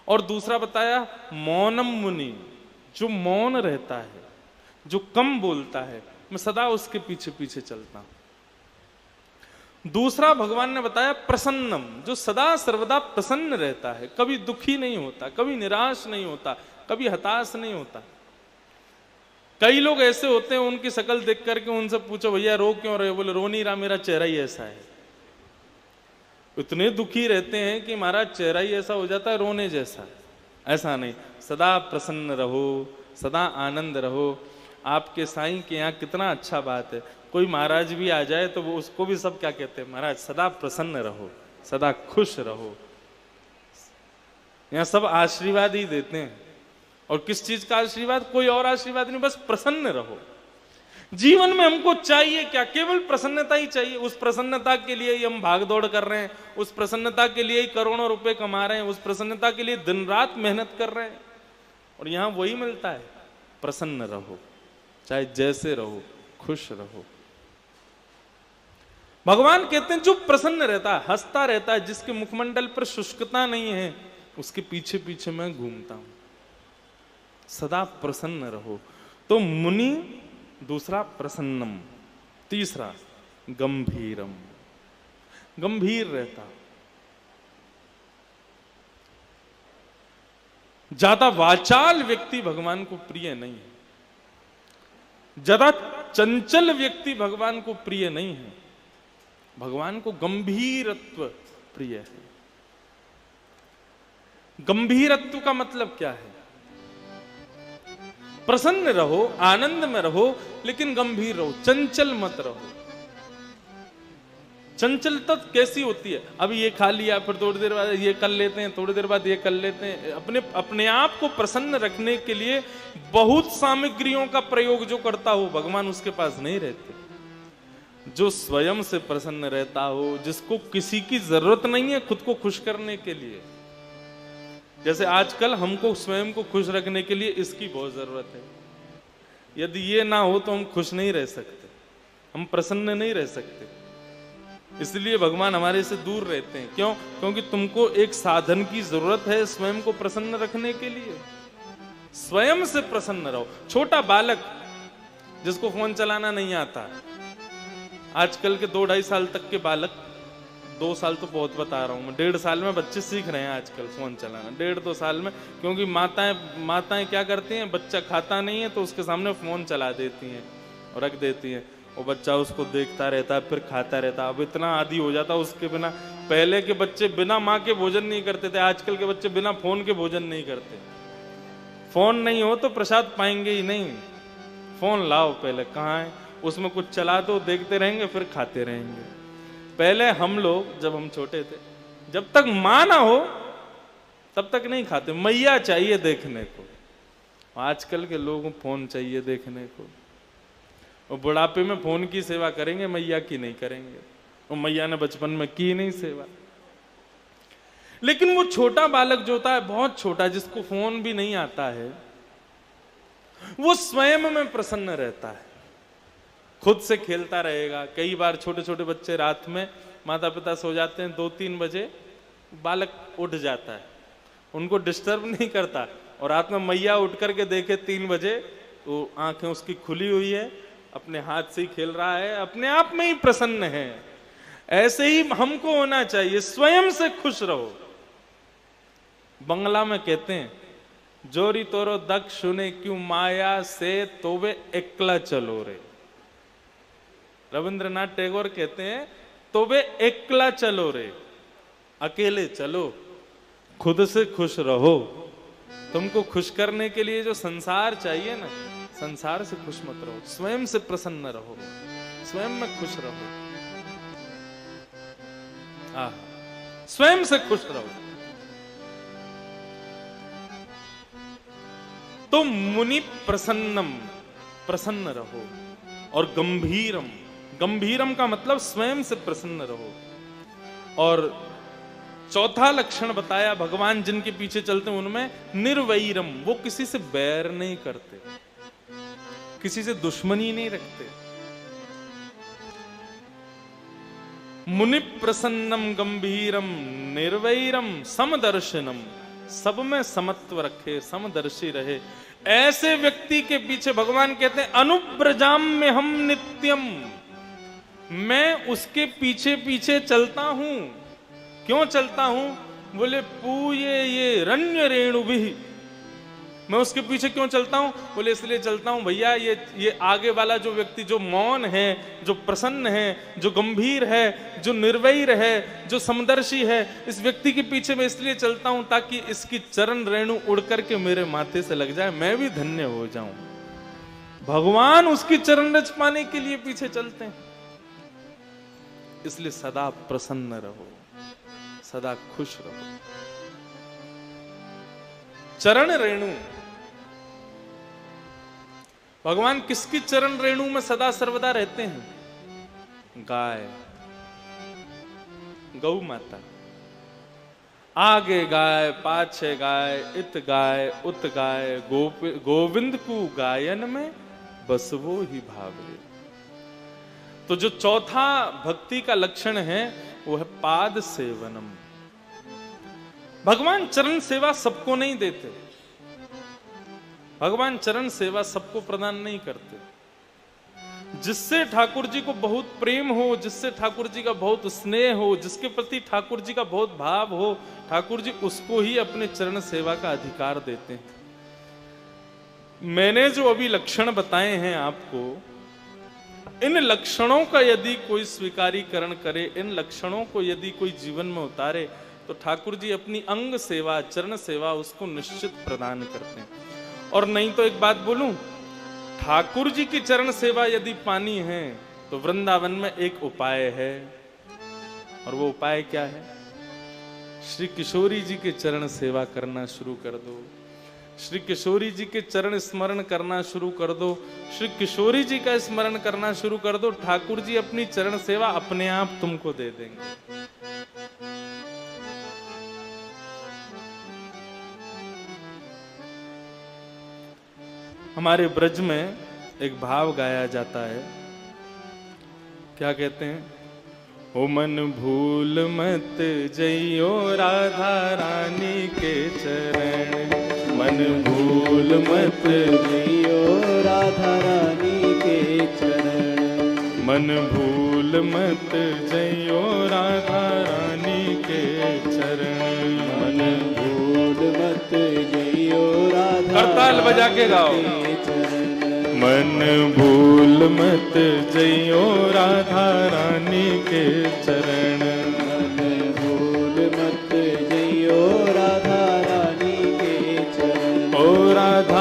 और दूसरा बताया मौनम मुनि, जो मौन रहता है, जो कम बोलता है, मैं सदा उसके पीछे पीछे चलता हूं। दूसरा भगवान ने बताया प्रसन्नम, जो सदा सर्वदा प्रसन्न रहता है, कभी दुखी नहीं होता, कभी निराश नहीं होता, कभी हताश नहीं होता। कई लोग ऐसे होते हैं उनकी शक्ल देख करके उनसे पूछो भैया रो क्यों रहे, बोले रो नहीं रहा, मेरा चेहरा ही ऐसा है। इतने दुखी रहते हैं कि महाराज चेहरा ही ऐसा हो जाता है रोने जैसा। ऐसा नहीं, सदा प्रसन्न रहो, सदा आनंद रहो। आपके साईं के यहाँ कितना अच्छा बात है, कोई महाराज भी आ जाए तो वो उसको भी सब क्या कहते हैं, महाराज सदा प्रसन्न रहो, सदा खुश रहो। यहाँ सब आशीर्वाद ही देते हैं। और किस चीज का आशीर्वाद? कोई और आशीर्वाद नहीं, बस प्रसन्न रहो। जीवन में हमको चाहिए क्या? केवल प्रसन्नता ही चाहिए। उस प्रसन्नता के लिए ही हम भाग दौड़ कर रहे हैं, उस प्रसन्नता के लिए ही करोड़ों रुपए कमा रहे हैं, उस प्रसन्नता के लिए दिन रात मेहनत कर रहे हैं। और यहां वही मिलता है, प्रसन्न रहो, चाहे जैसे रहो, खुश रहो। भगवान कहते हैं जो प्रसन्न रहता है, हंसता रहता है, जिसके मुखमंडल पर शुष्कता नहीं है, उसके पीछे पीछे मैं घूमता हूं। सदा प्रसन्न रहो। तो मुनि, दूसरा प्रसन्नम, तीसरा गंभीरम, गंभीर रहता। ज्यादा वाचाल व्यक्ति भगवान को प्रिय नहीं है, ज्यादा चंचल व्यक्ति भगवान को प्रिय नहीं है। भगवान को गंभीरत्व प्रिय है। गंभीरत्व का मतलब क्या है? प्रसन्न रहो, आनंद में रहो, लेकिन गंभीर रहो, चंचल मत रहो। चंचलता कैसी होती है? अभी ये खा लिया, फिर थोड़ी देर बाद ये कर लेते हैं, थोड़ी देर बाद ये कर लेते हैं। अपने आप को प्रसन्न रखने के लिए बहुत सामग्रियों का प्रयोग जो करता हो, भगवान उसके पास नहीं रहते। जो स्वयं से प्रसन्न रहता हो, जिसको किसी की जरूरत नहीं है खुद को खुश करने के लिए। जैसे आजकल हमको स्वयं को खुश रखने के लिए इसकी बहुत जरूरत है। यदि ये ना हो तो हम खुश नहीं रह सकते, हम प्रसन्न नहीं रह सकते। इसलिए भगवान हमारे से दूर रहते हैं। क्यों? क्योंकि तुमको एक साधन की जरूरत है स्वयं को प्रसन्न रखने के लिए। स्वयं से प्रसन्न रहो। छोटा बालक जिसको फोन चलाना नहीं आता, आजकल के 2-2.5 साल तक के बालक, 2 साल तो बहुत बता रहा हूं मैं, 1.5 साल में बच्चे सीख रहे हैं आजकल फोन चलाना, 1.5-2 साल में। क्योंकि माताएं क्या करती हैं, बच्चा खाता नहीं है तो उसके सामने फोन चला देती हैं और रख देती हैं, और बच्चा उसको देखता रहता है, फिर खाता रहता है। अब इतना आदी हो जाता है उसके बिना। पहले के बच्चे बिना माँ के भोजन नहीं करते थे, आजकल के बच्चे बिना फोन के भोजन नहीं करते। फोन नहीं हो तो प्रसाद पाएंगे ही नहीं। फोन लाओ पहले, कहाँ है, उसमें कुछ चला दो, देखते रहेंगे फिर खाते रहेंगे। पहले हम लोग जब हम छोटे थे, जब तक माँ ना हो तब तक नहीं खाते, मैया चाहिए देखने को। आजकल के लोगों को फोन चाहिए देखने को, और बुढ़ापे में फोन की सेवा करेंगे, मैया की नहीं करेंगे। और मैया ने बचपन में की नहीं सेवा। लेकिन वो छोटा बालक जो होता है, बहुत छोटा, जिसको फोन भी नहीं आता है, वो स्वयं में प्रसन्न रहता है, खुद से खेलता रहेगा। कई बार छोटे छोटे बच्चे रात में माता पिता सो जाते हैं, 2-3 बजे बालक उठ जाता है, उनको डिस्टर्ब नहीं करता, और रात में मैया उठ करके देखे 3 बजे, तो आंखें उसकी खुली हुई है, अपने हाथ से ही खेल रहा है, अपने आप में ही प्रसन्न है। ऐसे ही हमको होना चाहिए, स्वयं से खुश रहो। बंगला में कहते हैं, जोरी तोरो दक्ष सुने क्यों माया से तोवे एकला चलो रे। रविंद्रनाथ टैगोर कहते हैं, तोवे एकला चलो रे, अकेले चलो, खुद से खुश रहो। तुमको खुश करने के लिए जो संसार चाहिए ना, संसार से खुश मत रहो, स्वयं से प्रसन्न रहो, स्वयं में खुश रहो। स्वयं से खुश रहो। तो मुनि प्रसन्नम, प्रसन्न रहो, और गंभीरम, गंभीरम का मतलब स्वयं से प्रसन्न रहो। और चौथा लक्षण बताया, भगवान जिनके पीछे चलते हैं उनमें निर्वैरम, वो किसी से बैर नहीं करते, किसी से दुश्मनी नहीं रखते। मुनि प्रसन्नम गंभीरम निर्वैरम समदर्शनम, सब में समत्व रखे, समदर्शी रहे। ऐसे व्यक्ति के पीछे भगवान कहते हैं, अनुब्रजाम में हम नित्यम, मैं उसके पीछे पीछे चलता हूं। क्यों चलता हूं? बोले पूये ये रण्य रेणु भी, मैं उसके पीछे क्यों चलता हूं? बोले इसलिए चलता हूं भैया, ये आगे वाला जो व्यक्ति जो मौन है, जो प्रसन्न है, जो गंभीर है, जो निर्वैर है, जो समदर्शी है, इस व्यक्ति के पीछे मैं इसलिए चलता हूं ताकि इसकी चरण रेणु उड़ करके मेरे माथे से लग जाए, मैं भी धन्य हो जाऊं। भगवान उसकी चरण रज पाने के लिए पीछे चलते हैं। इसलिए सदा प्रसन्न रहो, सदा खुश रहो। चरण रेणु, भगवान किसकी चरण रेणु में सदा सर्वदा रहते हैं? गाय, गौ माता। आगे गाय, पाछे गाय, इत गाय, उत गाय, गोविंद को गायन में बसवो ही भावे। तो जो चौथा भक्ति का लक्षण है वो है पाद सेवनम। भगवान चरण सेवा सबको नहीं देते, भगवान चरण सेवा सबको प्रदान नहीं करते। जिससे ठाकुर जी को बहुत प्रेम हो, जिससे ठाकुर जी का बहुत स्नेह हो, जिसके प्रति ठाकुर जी का बहुत भाव हो, ठाकुर जी उसको ही अपने चरण सेवा का अधिकार देते हैं। मैंने जो अभी लक्षण बताए हैं आपको, इन लक्षणों का यदि कोई स्वीकारीकरण करे, इन लक्षणों को यदि कोई जीवन में उतारे, तो ठाकुर जी अपनी अंग सेवा, चरण सेवा उसको निश्चित प्रदान करते हैं। और नहीं तो एक बात बोलूं, ठाकुर जी की चरण सेवा यदि पानी है तो वृंदावन में एक उपाय है, और वो उपाय क्या है? श्री किशोरी जी के चरण सेवा करना शुरू कर दो, श्री किशोरी जी के चरण स्मरण करना शुरू कर दो, श्री किशोरी जी का स्मरण करना शुरू कर दो, ठाकुर जी अपनी चरण सेवा अपने आप तुमको दे देंगे। हमारे ब्रज में एक भाव गाया जाता है, क्या कहते हैं? ओ मन भूल मत जइयो राधा रानी के चरण, मन भूल मत जइयो राधा रानी के चरण, मन भूल मत जइयो राधा रानी के चरण, मन भूल मत जइयो राधा। करताल बजा के गाओ। मन भूल मत जइयो राधा रानी के चरण, मन भूल मत जइयो राधा रानी के चरण, ओ राधा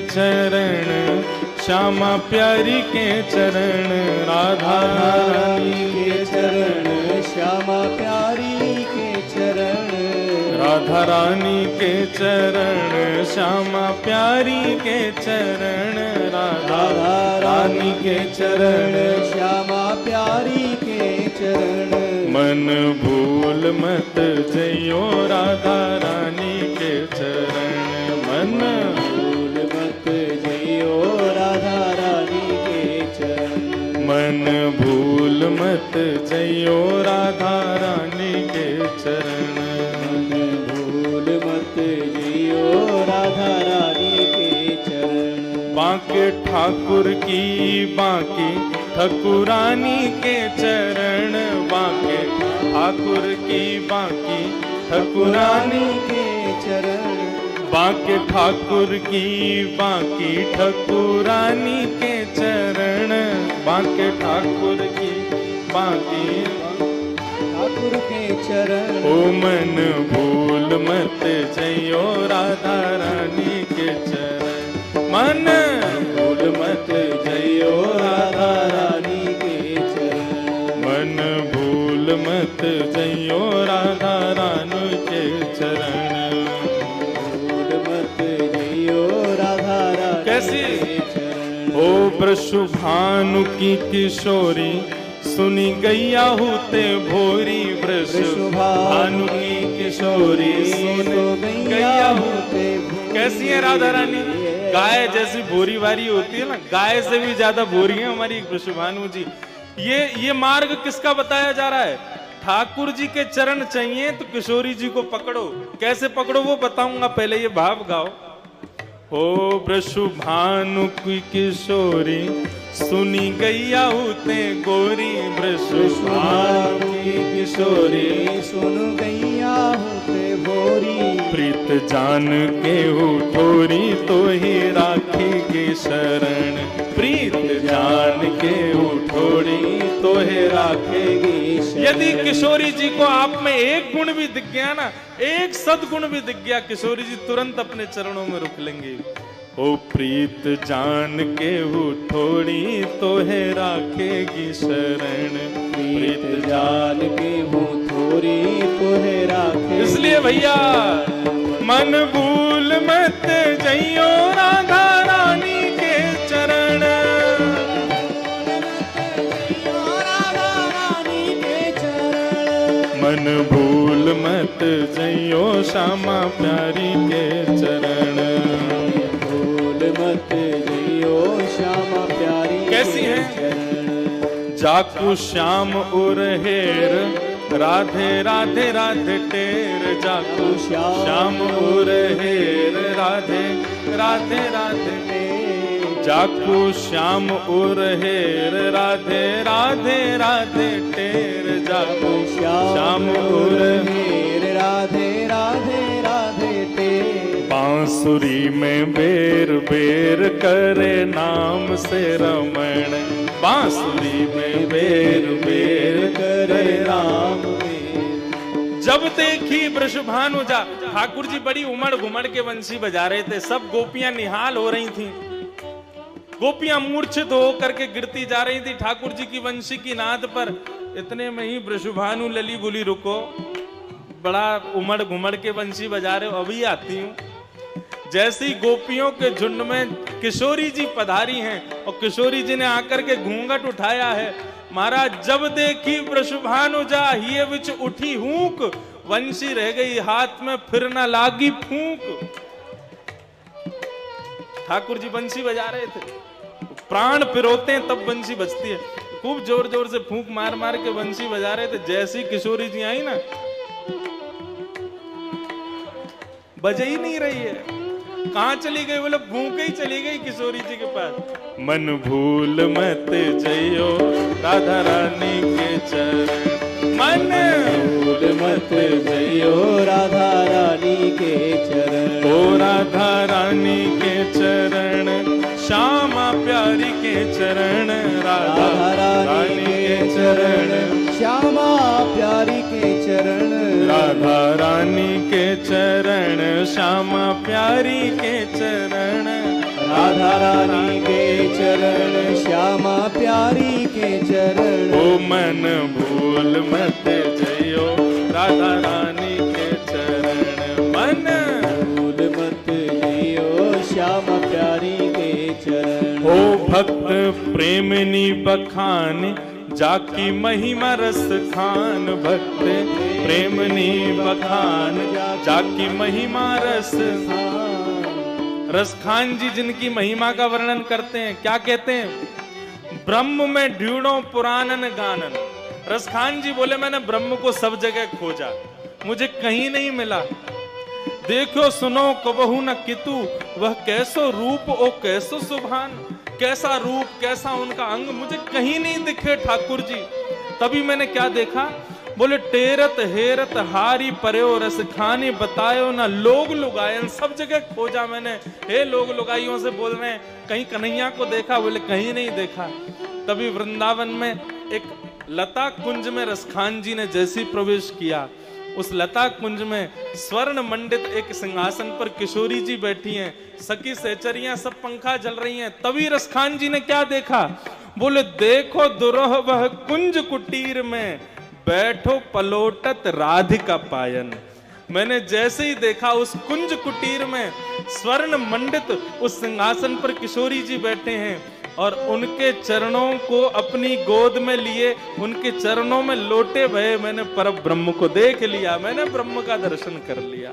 चरण, श्यामा प्यारी के चरण, राधा रानी के चरण, श्यामा प्यारी के चरण, राधा रानी के चरण, श्यामा प्यारी के चरण, राधा रानी के चरण, श्यामा प्यारी के चरण। मन भूल मत जइयो राधा रानी के चरण, मन भूल मत जइयो राधा रानी के चरण, मन भूल मत जइयो राधा रानी के चरण, भूल मत जइयो राधा रानी के चरण। बांके ठाकुर की बांकी ठकुरानी के चरण, बांके ठाकुर की बांकी ठकुरानी के चरण, बांके ठाकुर की बांकी ठकुरानी के चरण, बांके ठाकुर की बांकी ठाकुर के चरण। ओ मन भूल मत जइयो राधा रानी के चरण, मन भूल मत जइयो राधा रानी के चरण, मन भूल मत जइयो राधा रानी के चरण, भूल मत जइयो राधा रानी कैसी के चरण। ओ वृषभानु की किशोरी सुनी गैया होते भोरी, वृषभानु की किशोरी सुनी गैया होते। कैसी है राधा रानी? गाय जैसी बोरी वारी होती है ना, गाय से भी ज्यादा बोरी है हमारी वृषभानु जी। ये मार्ग किसका बताया जा रहा है? ठाकुर जी के चरण चाहिए तो किशोरी जी को पकड़ो। कैसे पकड़ो वो बताऊंगा, पहले ये भाव गाओ। हो वृषभानु की किशोरी सुनी गैया होते गोरी, वृषभानु की किशोरी सुन गैया होते भोरी, प्रीत जान के उठोरी तो ही राखेगी शरण, प्रीत जान के उठोरी तो ही राखेगी शरण। यदि किशोरी जी को आप में एक गुण भी दिख गया ना, एक सद्गुण भी दिख गया, किशोरी जी तुरंत अपने चरणों में रुक लेंगे। ओ प्रीत जान के उठोरी तो है राखेगी शरण, प्रीत जान के उठोरी तो है राखेगी। इसलिए भैया मन भूल मत जइयो राधा रानी के चरण, मन भूल मत जइयो श्यामा प्यारी के चरण, भूल मत जइयो श्यामा प्यारी। कैसी है? जाकू श्याम उरहेर राधे राधे राधे टेर, जाकू श्याम उरहेर राधे राधे राधे टेर, जाकू श्याम उरहेर राधे राधे राधे टेर, जाकू श्याम उरहेर राधे राधे राधे टेर। बांसुरी में बेर बेर करे नाम से रमण, बांसुरी में बेर बेर करे राम में। जब देखी वृषभानु जा, ठाकुर जी बड़ी उमड़ घुमड़ के बंसी बजा रहे थे, सब गोपियां निहाल हो रही थीं, गोपियां मूर्छित होकर के गिरती जा रही थी ठाकुर जी की वंशी की नाद पर। इतने में ही वृषभानु लली बोली रुको, बड़ा उमड़ घुमड़ के बंसी बजा रहे हो, अभी आती हूँ। जैसी गोपियों के झुंड में किशोरी जी पधारी हैं और किशोरी जी ने आकर के घूंघट उठाया है। महाराज जब देखी वृषभानु जा, हिये विच उठी हूक, वंशी रह गई हाथ में फिर न लागी फूंक। ठाकुर जी बंसी बजा रहे थे, प्राण पिरोते हैं तब बंसी बजती है, खूब जोर जोर से फूंक मार मार के बंसी बजा रहे थे। जैसी किशोरी जी आई ना, बजे ही नहीं रही है, कहां चली गई? बोले भूख ही चली गई किशोरी जी के पास। मन भूल मत जइयो राधा रानी के चरण, मन भूल मत जइयो राधा रानी के चरण, ओ राधा रानी के चरण, श्यामा प्यारी के चरण, राधा रानी के चरण, श्यामा प्यारी के चरण, राधा रानी के चरण, श्यामा प्यारी के चरण, राधा रानी के चरण, श्यामा प्यारी के चरण। ओ मन भूल मत जइयो राधा रानी के चरण, मन भूल मत जइयो श्यामा प्यारी के चरण। ओ भक्त प्रेमनी बखान जाकी महिमा रस खान, भक्त प्रेमनी बखान जाकी महिमा रस खान। रस खान जी जिनकी महिमा का वर्णन करते हैं, क्या कहते हैं? ब्रह्म में ढूंढो पुराणन गानन। रस खान जी बोले मैंने ब्रह्म को सब जगह खोजा, मुझे कहीं नहीं मिला। देखो सुनो कबहू न कितु, वह कैसो रूप ओ कैसो सुभान। कैसा रूप, कैसा उनका अंग, मुझे कहीं नहीं दिखे ठाकुर जी। तभी मैंने क्या देखा? बोले टेरत हेरत हारी पर्यो रस खानी बतायो ना लोग लुगायन। सब जगह खोजा मैंने, हे लोग लुगाइयों से बोल रहे हैं कहीं कन्हैया को देखा? बोले कहीं नहीं देखा। तभी वृंदावन में एक लता कुंज में रसखान जी ने जैसे प्रवेश किया, उस लता कुंज में स्वर्ण मंडित एक सिंहासन पर किशोरी जी बैठी हैं, सखी सहचरियां सब पंखा जल रही हैं। तभी रसखान जी ने क्या देखा? बोले देखो दुरोह वह कुंज कुटीर में बैठो पलोटत राधिका पायन। मैंने जैसे ही देखा उस कुंज कुटीर में स्वर्ण मंडित उस सिंहासन पर किशोरी जी बैठे हैं और उनके चरणों को अपनी गोद में लिए, उनके चरणों में लोटे भये मैंने परम ब्रह्म को देख लिया, मैंने ब्रह्म का दर्शन कर लिया।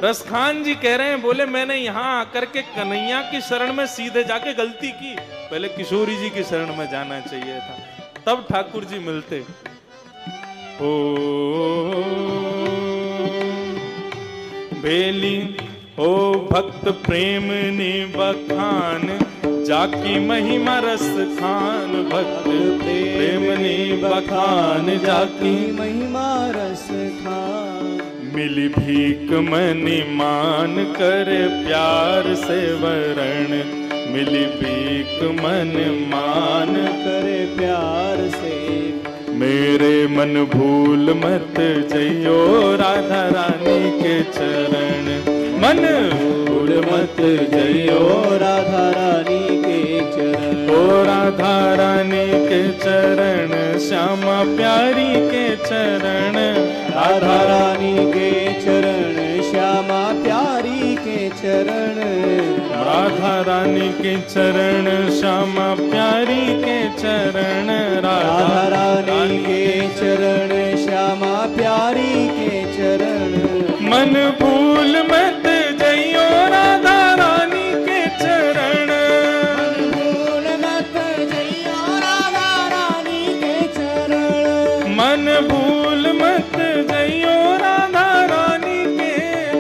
रसखान जी कह रहे हैं, बोले मैंने यहां आकर के कन्हैया की शरण में सीधे जाके गलती की, पहले किशोरी जी की शरण में जाना चाहिए था, तब ठाकुर जी मिलते। ओ बेली ओ भक्त प्रेम ने बखान जाकी महिमा रस खान। भक्त प्रेम ने बखान जाकी महिमा रस खान। मिली भीख मनि मान कर प्यार से वरण। मिली भीख मन मान करे प्यार से। मेरे मन भूल मत जइयो राधा रानी के चरण। मन भूल मत जइयो राधा रानी के चरण। ओ राधा रानी के चरण, श्यामा प्यारी के चरण। राधा रानी के चरण, श्यामा प्यारी के चरण। राधा रानी के चरण, श्यामा प्यारी के चरण। राधा रानी के चरण, श्यामा प्यारी के चरण। मन भूल मत जइयो राधा रानी के चरण। मन भूल मत जइयो राधा रानी के चरण। मन भूल मत जइयो राधा रानी के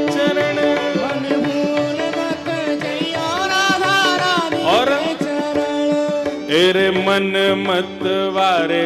चरण। मन भूल मत जइयो राधा रानी के चरण। एरे मन मत वारे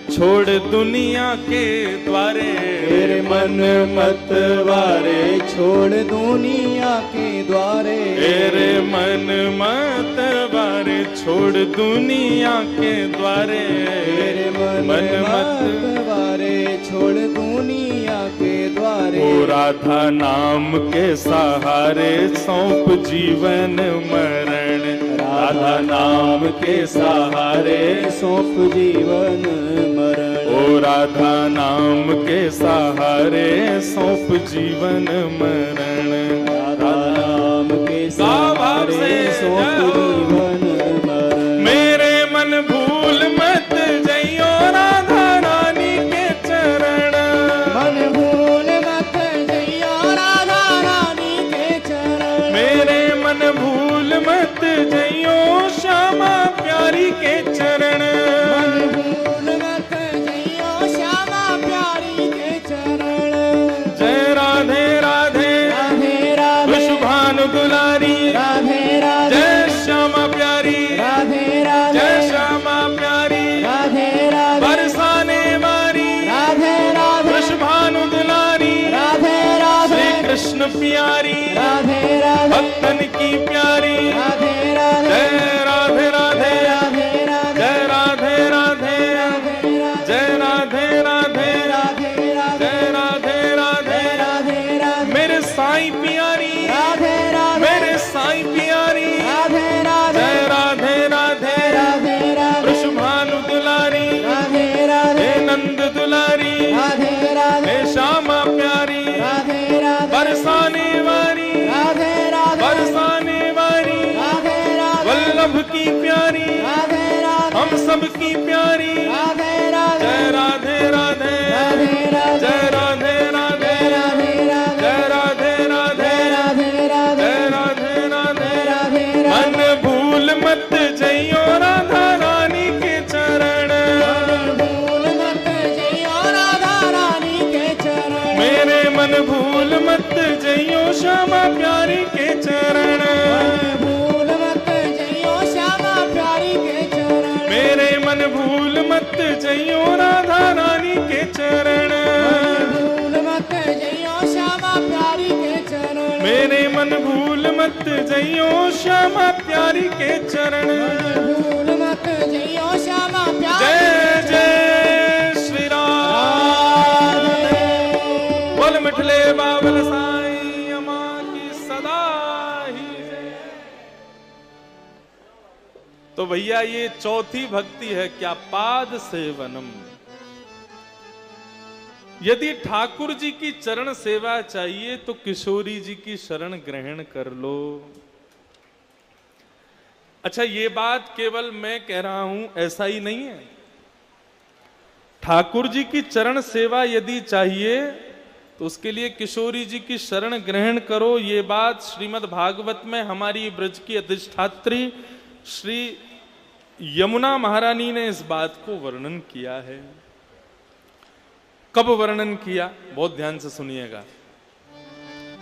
छोड़ दुनिया के द्वारे। तेरे मन मत वारे छोड़ दुनिया के द्वारे। तेरे मन मत वारे छोड़ दुनिया के द्वारे। तेरे मन मत वारे छोड़ दुनिया के द्वारे। ओ राधा नाम के सहारे सौंप जीवन मरण। राधा नाम के सहारे सौंप जीवन मरण। ओ राधा नाम के सहारे सौंप जीवन मरण। राधा नाम के सहारे सौंप जीवन मरण। मेरे मन भूल मत जइयो राधा रानी के चरण। मन भूल मत जइयो राधा रानी के चरण। मेरे मन भूल मत जइयो श्यामा प्यारी के चरण। मन भूल मत जइयो श्यामा प्यारी के चरण। जय राधे राधे राधे राधे शुभानु दुलारी। राधे राधे जय श्यामा प्यारी। राधे राधे जय श्यामा प्यारी। राधे राधे बरसाने वारी। राधे राधे शुभानु दुलारी। राधे राधे श्री कृष्ण प्यारी। राधे राधे भक्तन की प्यारी। राधे राधे जय राधे राधे राधे राधे जय राधे राधे जय राधे राधे राधे राधे जय राधे राधे राधे राधे मेरे साईं प्यारी। राधे राधे मेरे साईं प्यारी। राधे सबकी प्यारी, राधे राधे, हम सबकी प्यारी। राधे राधे, जय राधे राधे, राधे राधे, जय राधे राधे, राधे राधे, जय राधे राधे, राधे राधे, जय राधे राधे। राधे राधे, मन भूल मत जइयो राधा रानी के चरण, भूल मत जइयो राधा रानी के चरण, मेरे मन भूल मत जइयो श्यामा प्यारी के चरण, भूल मत जइयो श्यामा प्यारी के चरण, मेरे मन भूल मत जइयो राधा रानी के चरण, भूल मत जइयो श्यामा प्यारी के चरण, मेरे मन भूल मत जइयो श्यामा प्यारी के चरण। भूल मत जइयो श्यामा प्यारी। जय जय श्री राम, बोल मिठले बाबल साईं अम्मा की सदा ही जय। तो भैया ये चौथी भक्ति है क्या? पाद सेवनम। यदि ठाकुर जी की चरण सेवा चाहिए तो किशोरी जी की शरण ग्रहण कर लो। अच्छा, ये बात केवल मैं कह रहा हूं, ऐसा ही नहीं है। ठाकुर जी की चरण सेवा यदि चाहिए तो उसके लिए किशोरी जी की शरण ग्रहण करो। ये बात श्रीमद् भागवत में हमारी ब्रज की अधिष्ठात्री श्री यमुना महारानी ने इस बात को वर्णन किया है। कब वर्णन किया? बहुत ध्यान से सुनिएगा,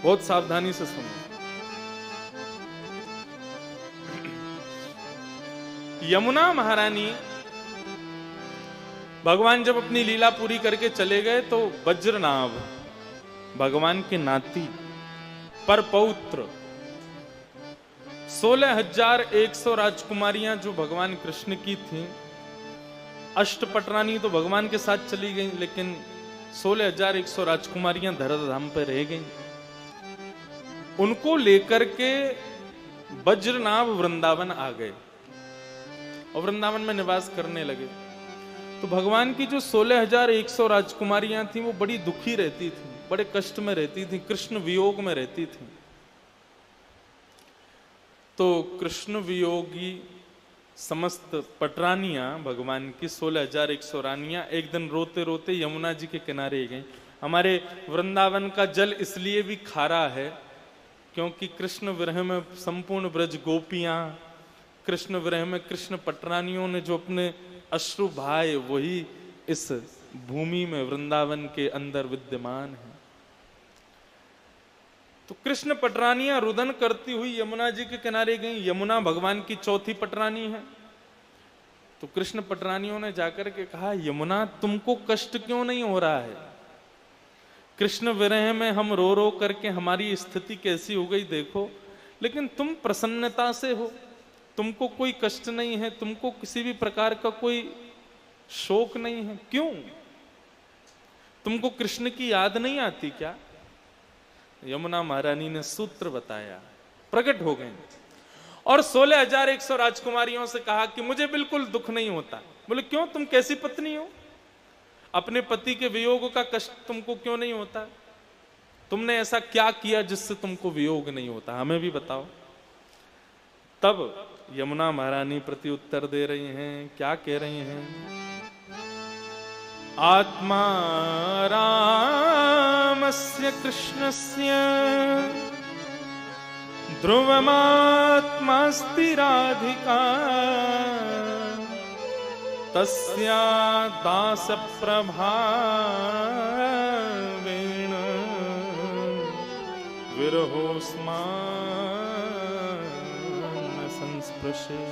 बहुत सावधानी से सुनिए। यमुना महारानी भगवान जब अपनी लीला पूरी करके चले गए तो वज्रनाभ भगवान के नाती पर पौत्र 16,100 राजकुमारियां जो भगवान कृष्ण की थीं, अष्टपटरानी तो भगवान के साथ चली गई, लेकिन 16,100 राजकुमारियां धराधाम पर रह गईं। उनको लेकर के वज्रनाभ वृंदावन आ गए और वृंदावन में निवास करने लगे। तो भगवान की जो 16,100 राजकुमारियां थीं वो बड़ी दुखी रहती थीं, बड़े कष्ट में रहती थीं, कृष्ण वियोग में रहती थीं। तो कृष्ण वियोगी समस्त पटरानियां भगवान की 16,100 रानियां एक दिन रोते रोते यमुना जी के किनारे गईं। हमारे वृंदावन का जल इसलिए भी खारा है क्योंकि कृष्ण विरह में संपूर्ण ब्रज गोपियां, कृष्ण विरह में कृष्ण पटरानियों ने जो अपने अश्रु भाए वही इस भूमि में वृंदावन के अंदर विद्यमान है। तो कृष्ण पटरानियां रुदन करती हुई यमुना जी के किनारे गई। यमुना भगवान की चौथी पटरानी है। तो कृष्ण पटरानियों ने जाकर के कहा, यमुना तुमको कष्ट क्यों नहीं हो रहा है? कृष्ण विरह में हम रो रो करके हमारी स्थिति कैसी हो गई देखो, लेकिन तुम प्रसन्नता से हो, तुमको कोई कष्ट नहीं है, तुमको किसी भी प्रकार का कोई शोक नहीं है, क्यों? तुमको कृष्ण की याद नहीं आती क्या? यमुना महारानी ने सूत्र बताया, प्रकट हो गए और 16,100 राजकुमारियों से कहा कि मुझे बिल्कुल दुख नहीं होता। बोले क्यों? तुम कैसी पत्नी हो? अपने पति के वियोग का कष्ट तुमको क्यों नहीं होता? तुमने ऐसा क्या किया जिससे तुमको वियोग नहीं होता? हमें भी बताओ। तब यमुना महारानी प्रति उत्तर दे रही हैं, क्या कह रही हैं? आत्मा रामस्य कृष्णस्य ध्रुवमात्मास्ति राधिका तस्या दास प्रभावेण विरहोस्मान संस्पृशे।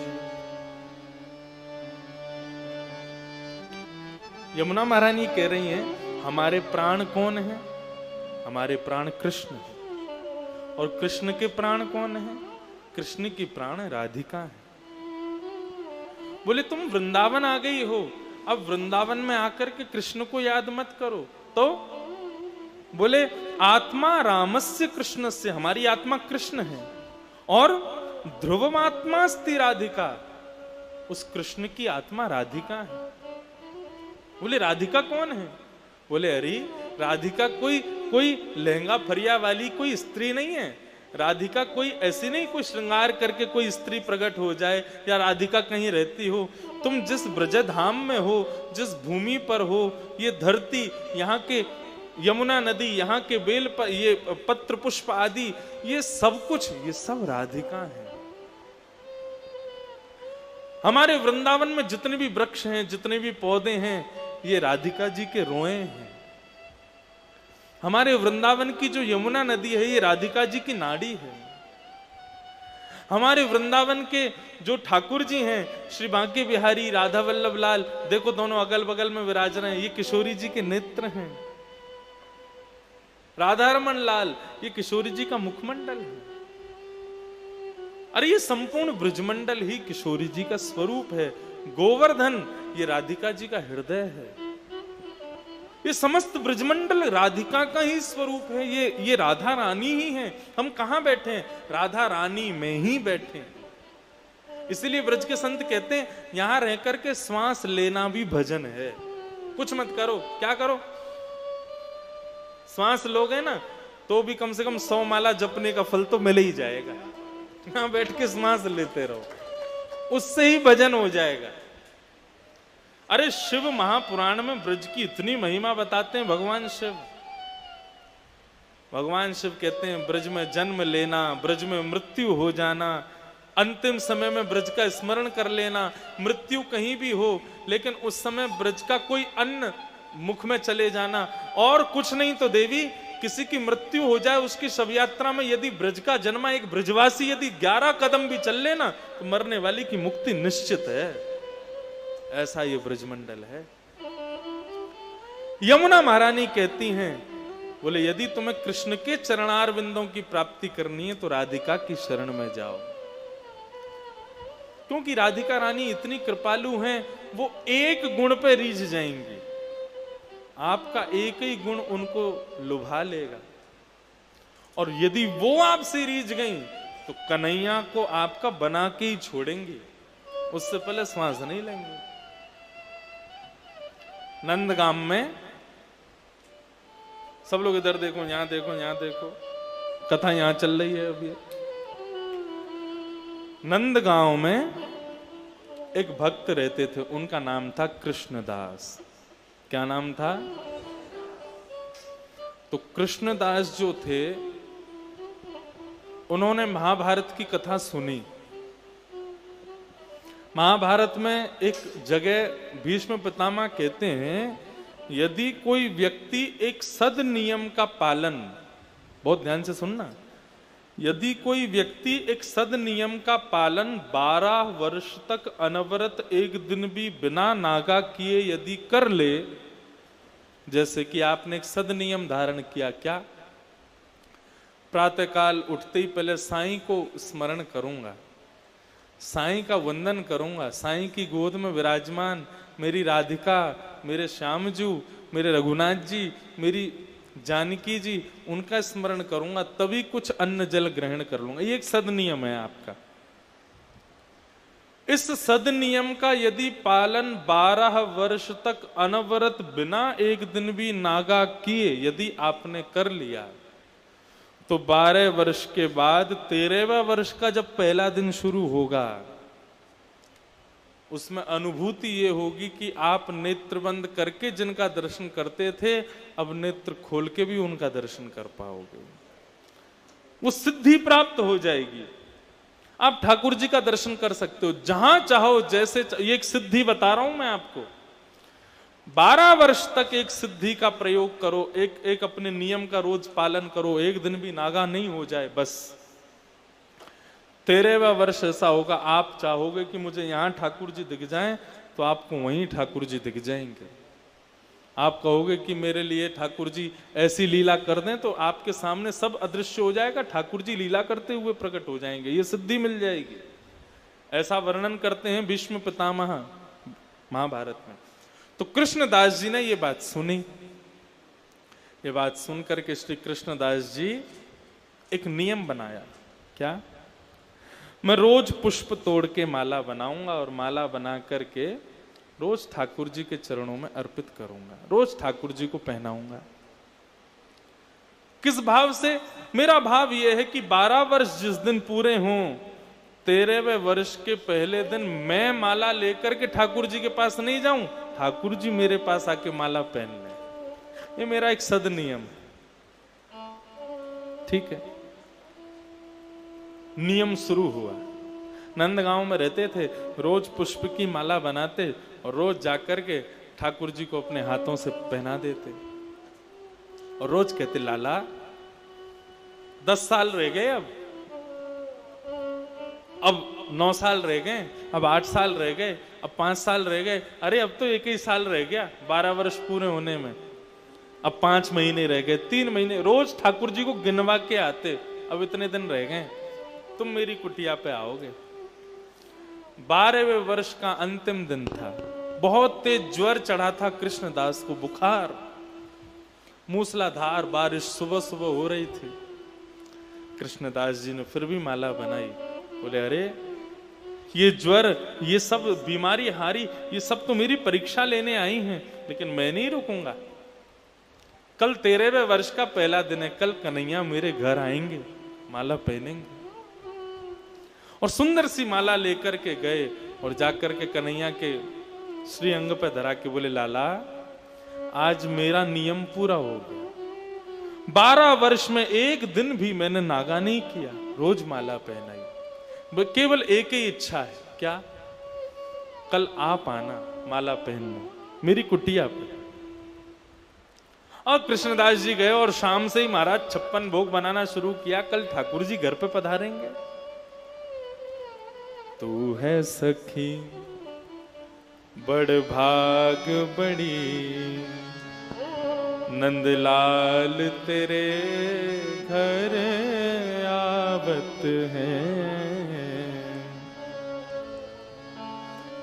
यमुना महारानी कह रही हैं, हमारे प्राण कौन है? हमारे प्राण कृष्ण है। और कृष्ण के प्राण कौन है? कृष्ण की प्राण राधिका है। बोले तुम वृंदावन आ गई हो, अब वृंदावन में आकर के कृष्ण को याद मत करो। तो बोले आत्मा रामस्य कृष्णस्य, हमारी आत्मा कृष्ण है और ध्रुवमात्मास्ति राधिका, उस कृष्ण की आत्मा राधिका है। बोले राधिका कौन है? बोले अरे राधिका कोई लहंगा फरिया वाली कोई स्त्री नहीं है। राधिका कोई ऐसी नहीं, कोई श्रृंगार करके कोई स्त्री प्रकट हो जाए या राधिका कहीं रहती हो। तुम जिस ब्रजधाम में हो, जिस भूमि पर हो, ये धरती, यहाँ के यमुना नदी, यहाँ के बेल पर ये पत्र पुष्प आदि, ये सब कुछ, ये सब राधिका है। हमारे वृंदावन में जितने भी वृक्ष हैं, जितने भी पौधे हैं, ये राधिका जी के रोए हैं। हमारे वृंदावन की जो यमुना नदी है, ये राधिका जी की नाड़ी है। हमारे वृंदावन के जो ठाकुर जी हैं, श्री बांके बिहारी, राधा वल्लभ लाल, देखो दोनों अगल बगल में विराज रहे हैं, ये किशोरी जी के नेत्र हैं। राधा रमन लाल, ये किशोरी जी का मुखमंडल है। अरे ये संपूर्ण ब्रजमंडल ही किशोरी जी का स्वरूप है। गोवर्धन, ये राधिका जी का हृदय है। ये समस्त ब्रजमंडल राधिका का ही स्वरूप है। ये राधा रानी ही है। हम कहां बैठे हैं? राधा रानी में ही बैठे हैं। इसीलिए ब्रज के संत कहते हैं, यहां रह करके श्वास लेना भी भजन है। कुछ मत करो, क्या करो? श्वास लोगे ना तो भी कम से कम 100 माला जपने का फल तो मिल ही जाएगा। यहां बैठ के श्वास लेते रहो, उससे ही भजन हो जाएगा। अरे शिव महापुराण में ब्रज की इतनी महिमा बताते हैं भगवान शिव। भगवान शिव कहते हैं, ब्रज में जन्म लेना, ब्रज में मृत्यु हो जाना, अंतिम समय में ब्रज का स्मरण कर लेना। मृत्यु कहीं भी हो, लेकिन उस समय ब्रज का कोई अन्न मुख में चले जाना। और कुछ नहीं तो देवी, किसी की मृत्यु हो जाए, उसकी शव यात्रा में यदि ब्रज का जन्मा एक ब्रजवासी यदि 11 कदम भी चल लेना, तो मरने वाली की मुक्ति निश्चित है। ऐसा ये ब्रजमंडल है। यमुना महारानी कहती हैं, बोले यदि तुम्हें कृष्ण के चरणार बिंदों की प्राप्ति करनी है तो राधिका की शरण में जाओ। क्योंकि राधिका रानी इतनी कृपालु हैं, वो एक गुण पे रीझ जाएंगी। आपका एक ही गुण उनको लुभा लेगा, और यदि वो आपसे रीझ गई तो कन्हैया को आपका बना के ही छोड़ेंगे, उससे पहले श्वास नहीं लेंगे। नंदगाम में, सब लोग इधर देखो, यहां देखो, यहां देखो, कथा यहां चल रही है अभी। नंदगांव में एक भक्त रहते थे, उनका नाम था कृष्णदास। क्या नाम था? तो कृष्णदास जो थे, उन्होंने महाभारत की कथा सुनी। महाभारत में एक जगह भीष्म पितामह कहते हैं, यदि कोई व्यक्ति एक सद नियम का पालन, बहुत ध्यान से सुनना, यदि कोई व्यक्ति एक सद नियम का पालन 12 वर्ष तक अनवरत एक दिन भी बिना नागा किए यदि कर ले, जैसे कि आपने एक सद नियम धारण किया, क्या? प्रातःकाल उठते ही पहले साईं को स्मरण करूंगा, साईं का वंदन करूंगा, साईं की गोद में विराजमान मेरी राधिका, मेरे श्यामजू, मेरे रघुनाथ जी, मेरी जानकी जी, उनका स्मरण करूंगा, तभी कुछ अन्न जल ग्रहण कर लूंगा। ये एक सद नियम है आपका। इस सद नियम का यदि पालन 12 वर्ष तक अनवरत बिना एक दिन भी नागा किए यदि आपने कर लिया, तो 12 वर्ष के बाद 13वें वर्ष का जब पहला दिन शुरू होगा, उसमें अनुभूति ये होगी कि आप नेत्र बंद करके जिनका दर्शन करते थे, अब नेत्र खोल के भी उनका दर्शन कर पाओगे। वो सिद्धि प्राप्त हो जाएगी। आप ठाकुर जी का दर्शन कर सकते हो जहां चाहो, जैसे ये एक सिद्धि बता रहा हूं मैं आपको। 12 वर्ष तक एक सिद्धि का प्रयोग करो, एक अपने नियम का रोज पालन करो, एक दिन भी नागा नहीं हो जाए, बस 13वां वर्ष ऐसा होगा, आप चाहोगे कि मुझे यहां ठाकुर जी दिख जाएं, तो आपको वहीं ठाकुर जी दिख जाएंगे। आप कहोगे कि मेरे लिए ठाकुर जी ऐसी लीला कर दें, तो आपके सामने सब अदृश्य हो जाएगा, ठाकुर जी लीला करते हुए प्रकट हो जाएंगे, ये सिद्धि मिल जाएगी। ऐसा वर्णन करते हैं भीष्म पितामह महाभारत में। तो कृष्णदास जी ने ये बात सुनी। ये बात सुनकर के श्री कृष्णदास जी एक नियम बनाया। क्या? मैं रोज पुष्प तोड़ के माला बनाऊंगा, और माला बना करके रोज ठाकुर जी के चरणों में अर्पित करूंगा, रोज ठाकुर जी को पहनाऊंगा। किस भाव से? मेरा भाव यह है कि 12 वर्ष जिस दिन पूरे हों, 13वें वर्ष के पहले दिन मैं माला लेकर के ठाकुर जी के पास नहीं जाऊं, ठाकुर जी मेरे पास आके माला पहन लें। ये मेरा एक सद नियम है। ठीक है, नियम शुरू हुआ। नंदगांव में रहते थे, रोज पुष्प की माला बनाते और रोज जाकर के ठाकुर जी को अपने हाथों से पहना देते और रोज कहते, लाला 10 साल रह गए, अब 9 साल रह गए, अब 8 साल रह गए, अब 5 साल रह गए, अरे अब तो 1 ही साल रह गया 12 वर्ष पूरे होने में, अब 5 महीने रह गए, 3 महीने, रोज ठाकुर जी को गिनवा के आते, अब इतने दिन रह गए, तुम मेरी कुटिया पे आओगे। 12वें वर्ष का अंतिम दिन था, बहुत तेज ज्वर चढ़ा था कृष्णदास को, बुखार, मूसलाधार बारिश सुबह सुबह हो रही थी। कृष्णदास जी ने फिर भी माला बनाई। बोले, अरे ये ज्वर, ये सब बीमारी हारी, ये सब तो मेरी परीक्षा लेने आई हैं, लेकिन मैं नहीं रुकूंगा। कल 13वें वर्ष का पहला दिन है, कल कन्हैया मेरे घर आएंगे, माला पहनेंगे। और सुंदर सी माला लेकर के गए और जाकर के कन्हैया के श्री अंग पे धरा के बोले, लाला आज मेरा नियम पूरा हो गया, 12 वर्ष में एक दिन भी मैंने नागा नहीं किया, रोज माला पहनाई, केवल एक ही इच्छा है, क्या? कल आप आना माला पहनना मेरी कुटिया पे। और कृष्णदास जी गए और शाम से ही महाराज 56 भोग बनाना शुरू किया, कल ठाकुर जी घर पे पधारेंगे। तू है सखी बड़ भाग बड़ी, नंदलाल तेरे घर आवत है।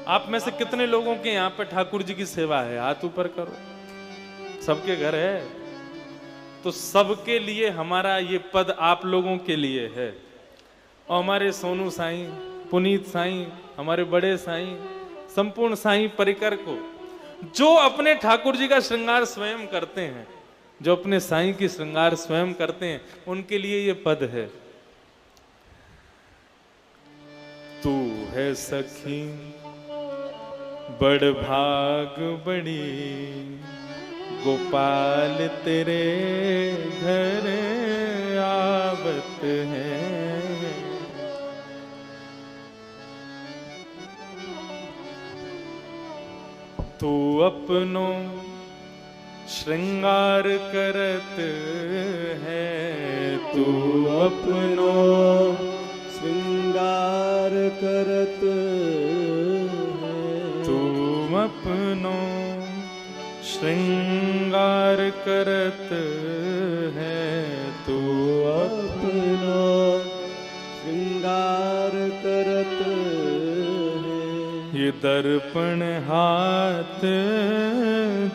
आप में से कितने लोगों के यहाँ पे ठाकुर जी की सेवा है? हाथ ऊपर करो। सबके घर है, तो सबके लिए हमारा ये पद आप लोगों के लिए है। और हमारे सोनू साईं, पुनीत साईं, हमारे बड़े साईं, संपूर्ण साईं परिकर को, जो अपने ठाकुर जी का श्रृंगार स्वयं करते हैं, जो अपने साईं की श्रृंगार स्वयं करते हैं, उनके लिए ये पद है। तू है सखी बड़ भाग बड़ी, गोपाल तेरे घर आवत है। तू अपनो श्रृंगार करत है, तू अपनो श्रृंगार करत है, तू अपनो श्रृंगार करत है, तू अपनो श्रृंगार करत है। ये दर्पण हाथ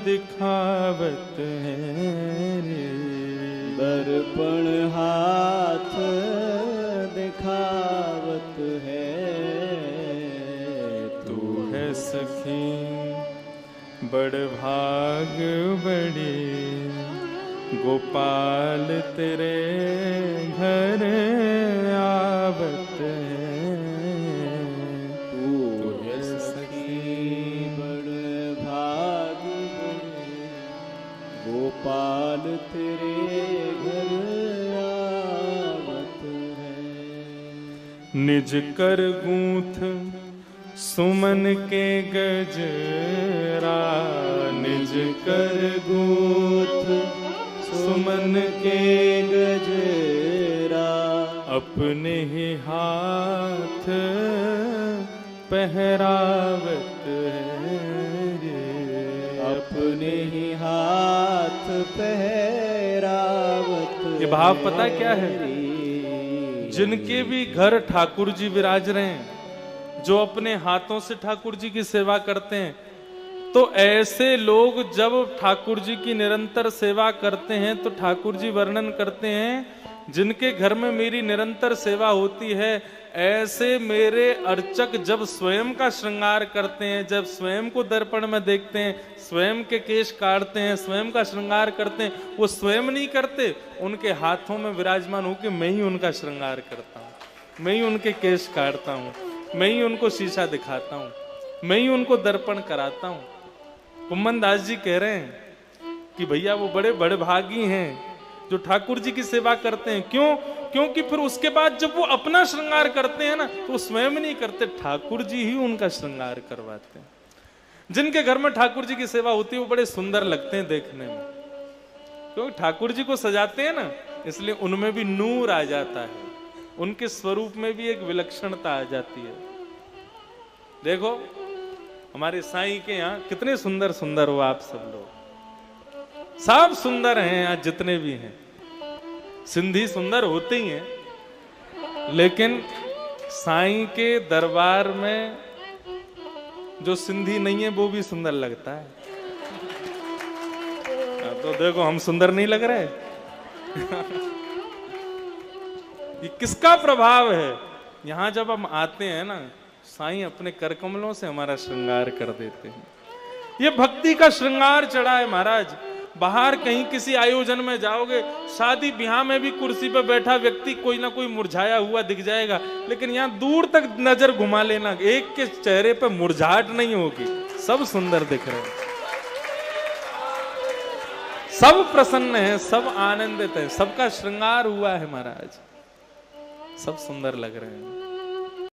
दिखावत है रे, दर्पण हाथ दिखावत है। तू है सखी बड़ भाग बड़ी, गोपाल तेरे घर आवत है। तू है सखी बड़ भाग बड़ी, गोपाल तेरे घर आवत है। निज कर गूंथ सुमन के गजरा, निज कर गूंथ सुमन के गजरा, अपने ही हाथ पहरावत है रे, अपने ही हाथ पहरावत। ये भाव पता क्या है? जिनके भी घर ठाकुर जी विराज रहे हैं, जो अपने हाथों से ठाकुर जी की सेवा करते हैं, तो ऐसे लोग जब ठाकुर जी की निरंतर सेवा करते हैं तो ठाकुर जी वर्णन करते हैं जिनके घर में मेरी निरंतर सेवा होती है, ऐसे मेरे अर्चक जब स्वयं का श्रृंगार करते हैं, जब स्वयं को दर्पण में देखते हैं, स्वयं के केश काटते हैं, स्वयं का श्रृंगार करते हैं, वो स्वयं नहीं करते, उनके हाथों में विराजमान होकर मैं ही उनका श्रृंगार करता हूँ, मैं ही उनके केश काटता हूँ, मैं ही उनको शीशा दिखाता हूँ, मैं ही उनको दर्पण कराता हूँ। कुम्मन दास जी कह रहे हैं कि भैया वो बड़े बड़े भागी हैं जो ठाकुर जी की सेवा करते हैं। क्यों? क्योंकि फिर उसके बाद जब वो अपना श्रृंगार करते हैं ना, तो वो स्वयं नहीं करते, ठाकुर जी ही उनका श्रृंगार करवाते हैं। जिनके घर में ठाकुर जी की सेवा होती है वो बड़े सुंदर लगते हैं देखने में, क्योंकि ठाकुर जी को सजाते हैं ना, इसलिए उनमें भी नूर आ जाता है, उनके स्वरूप में भी एक विलक्षणता आ जाती है। देखो हमारे साईं के यहाँ कितने सुंदर सुंदर हो आप सब लोग, सब सुंदर हैं आज जितने भी हैं। सिंधी सुंदर होते ही हैं, लेकिन साईं के दरबार में जो सिंधी नहीं है वो भी सुंदर लगता है। तो देखो हम सुंदर नहीं लग रहे। ये किसका प्रभाव है? यहां जब हम आते हैं ना, साईं अपने कर कमलों से हमारा श्रृंगार कर देते हैं। ये भक्ति का श्रृंगार चढ़ा है महाराज। बाहर कहीं किसी आयोजन में जाओगे, शादी ब्याह में भी कुर्सी पर बैठा व्यक्ति कोई ना कोई मुरझाया हुआ दिख जाएगा, लेकिन यहाँ दूर तक नजर घुमा लेना, एक के चेहरे पर मुरझाहट नहीं होगी, सब सुंदर दिख रहे हैं, सब प्रसन्न हैं, सब आनंदित हैं, सबका श्रृंगार हुआ है महाराज, सब सुंदर लग रहे हैं।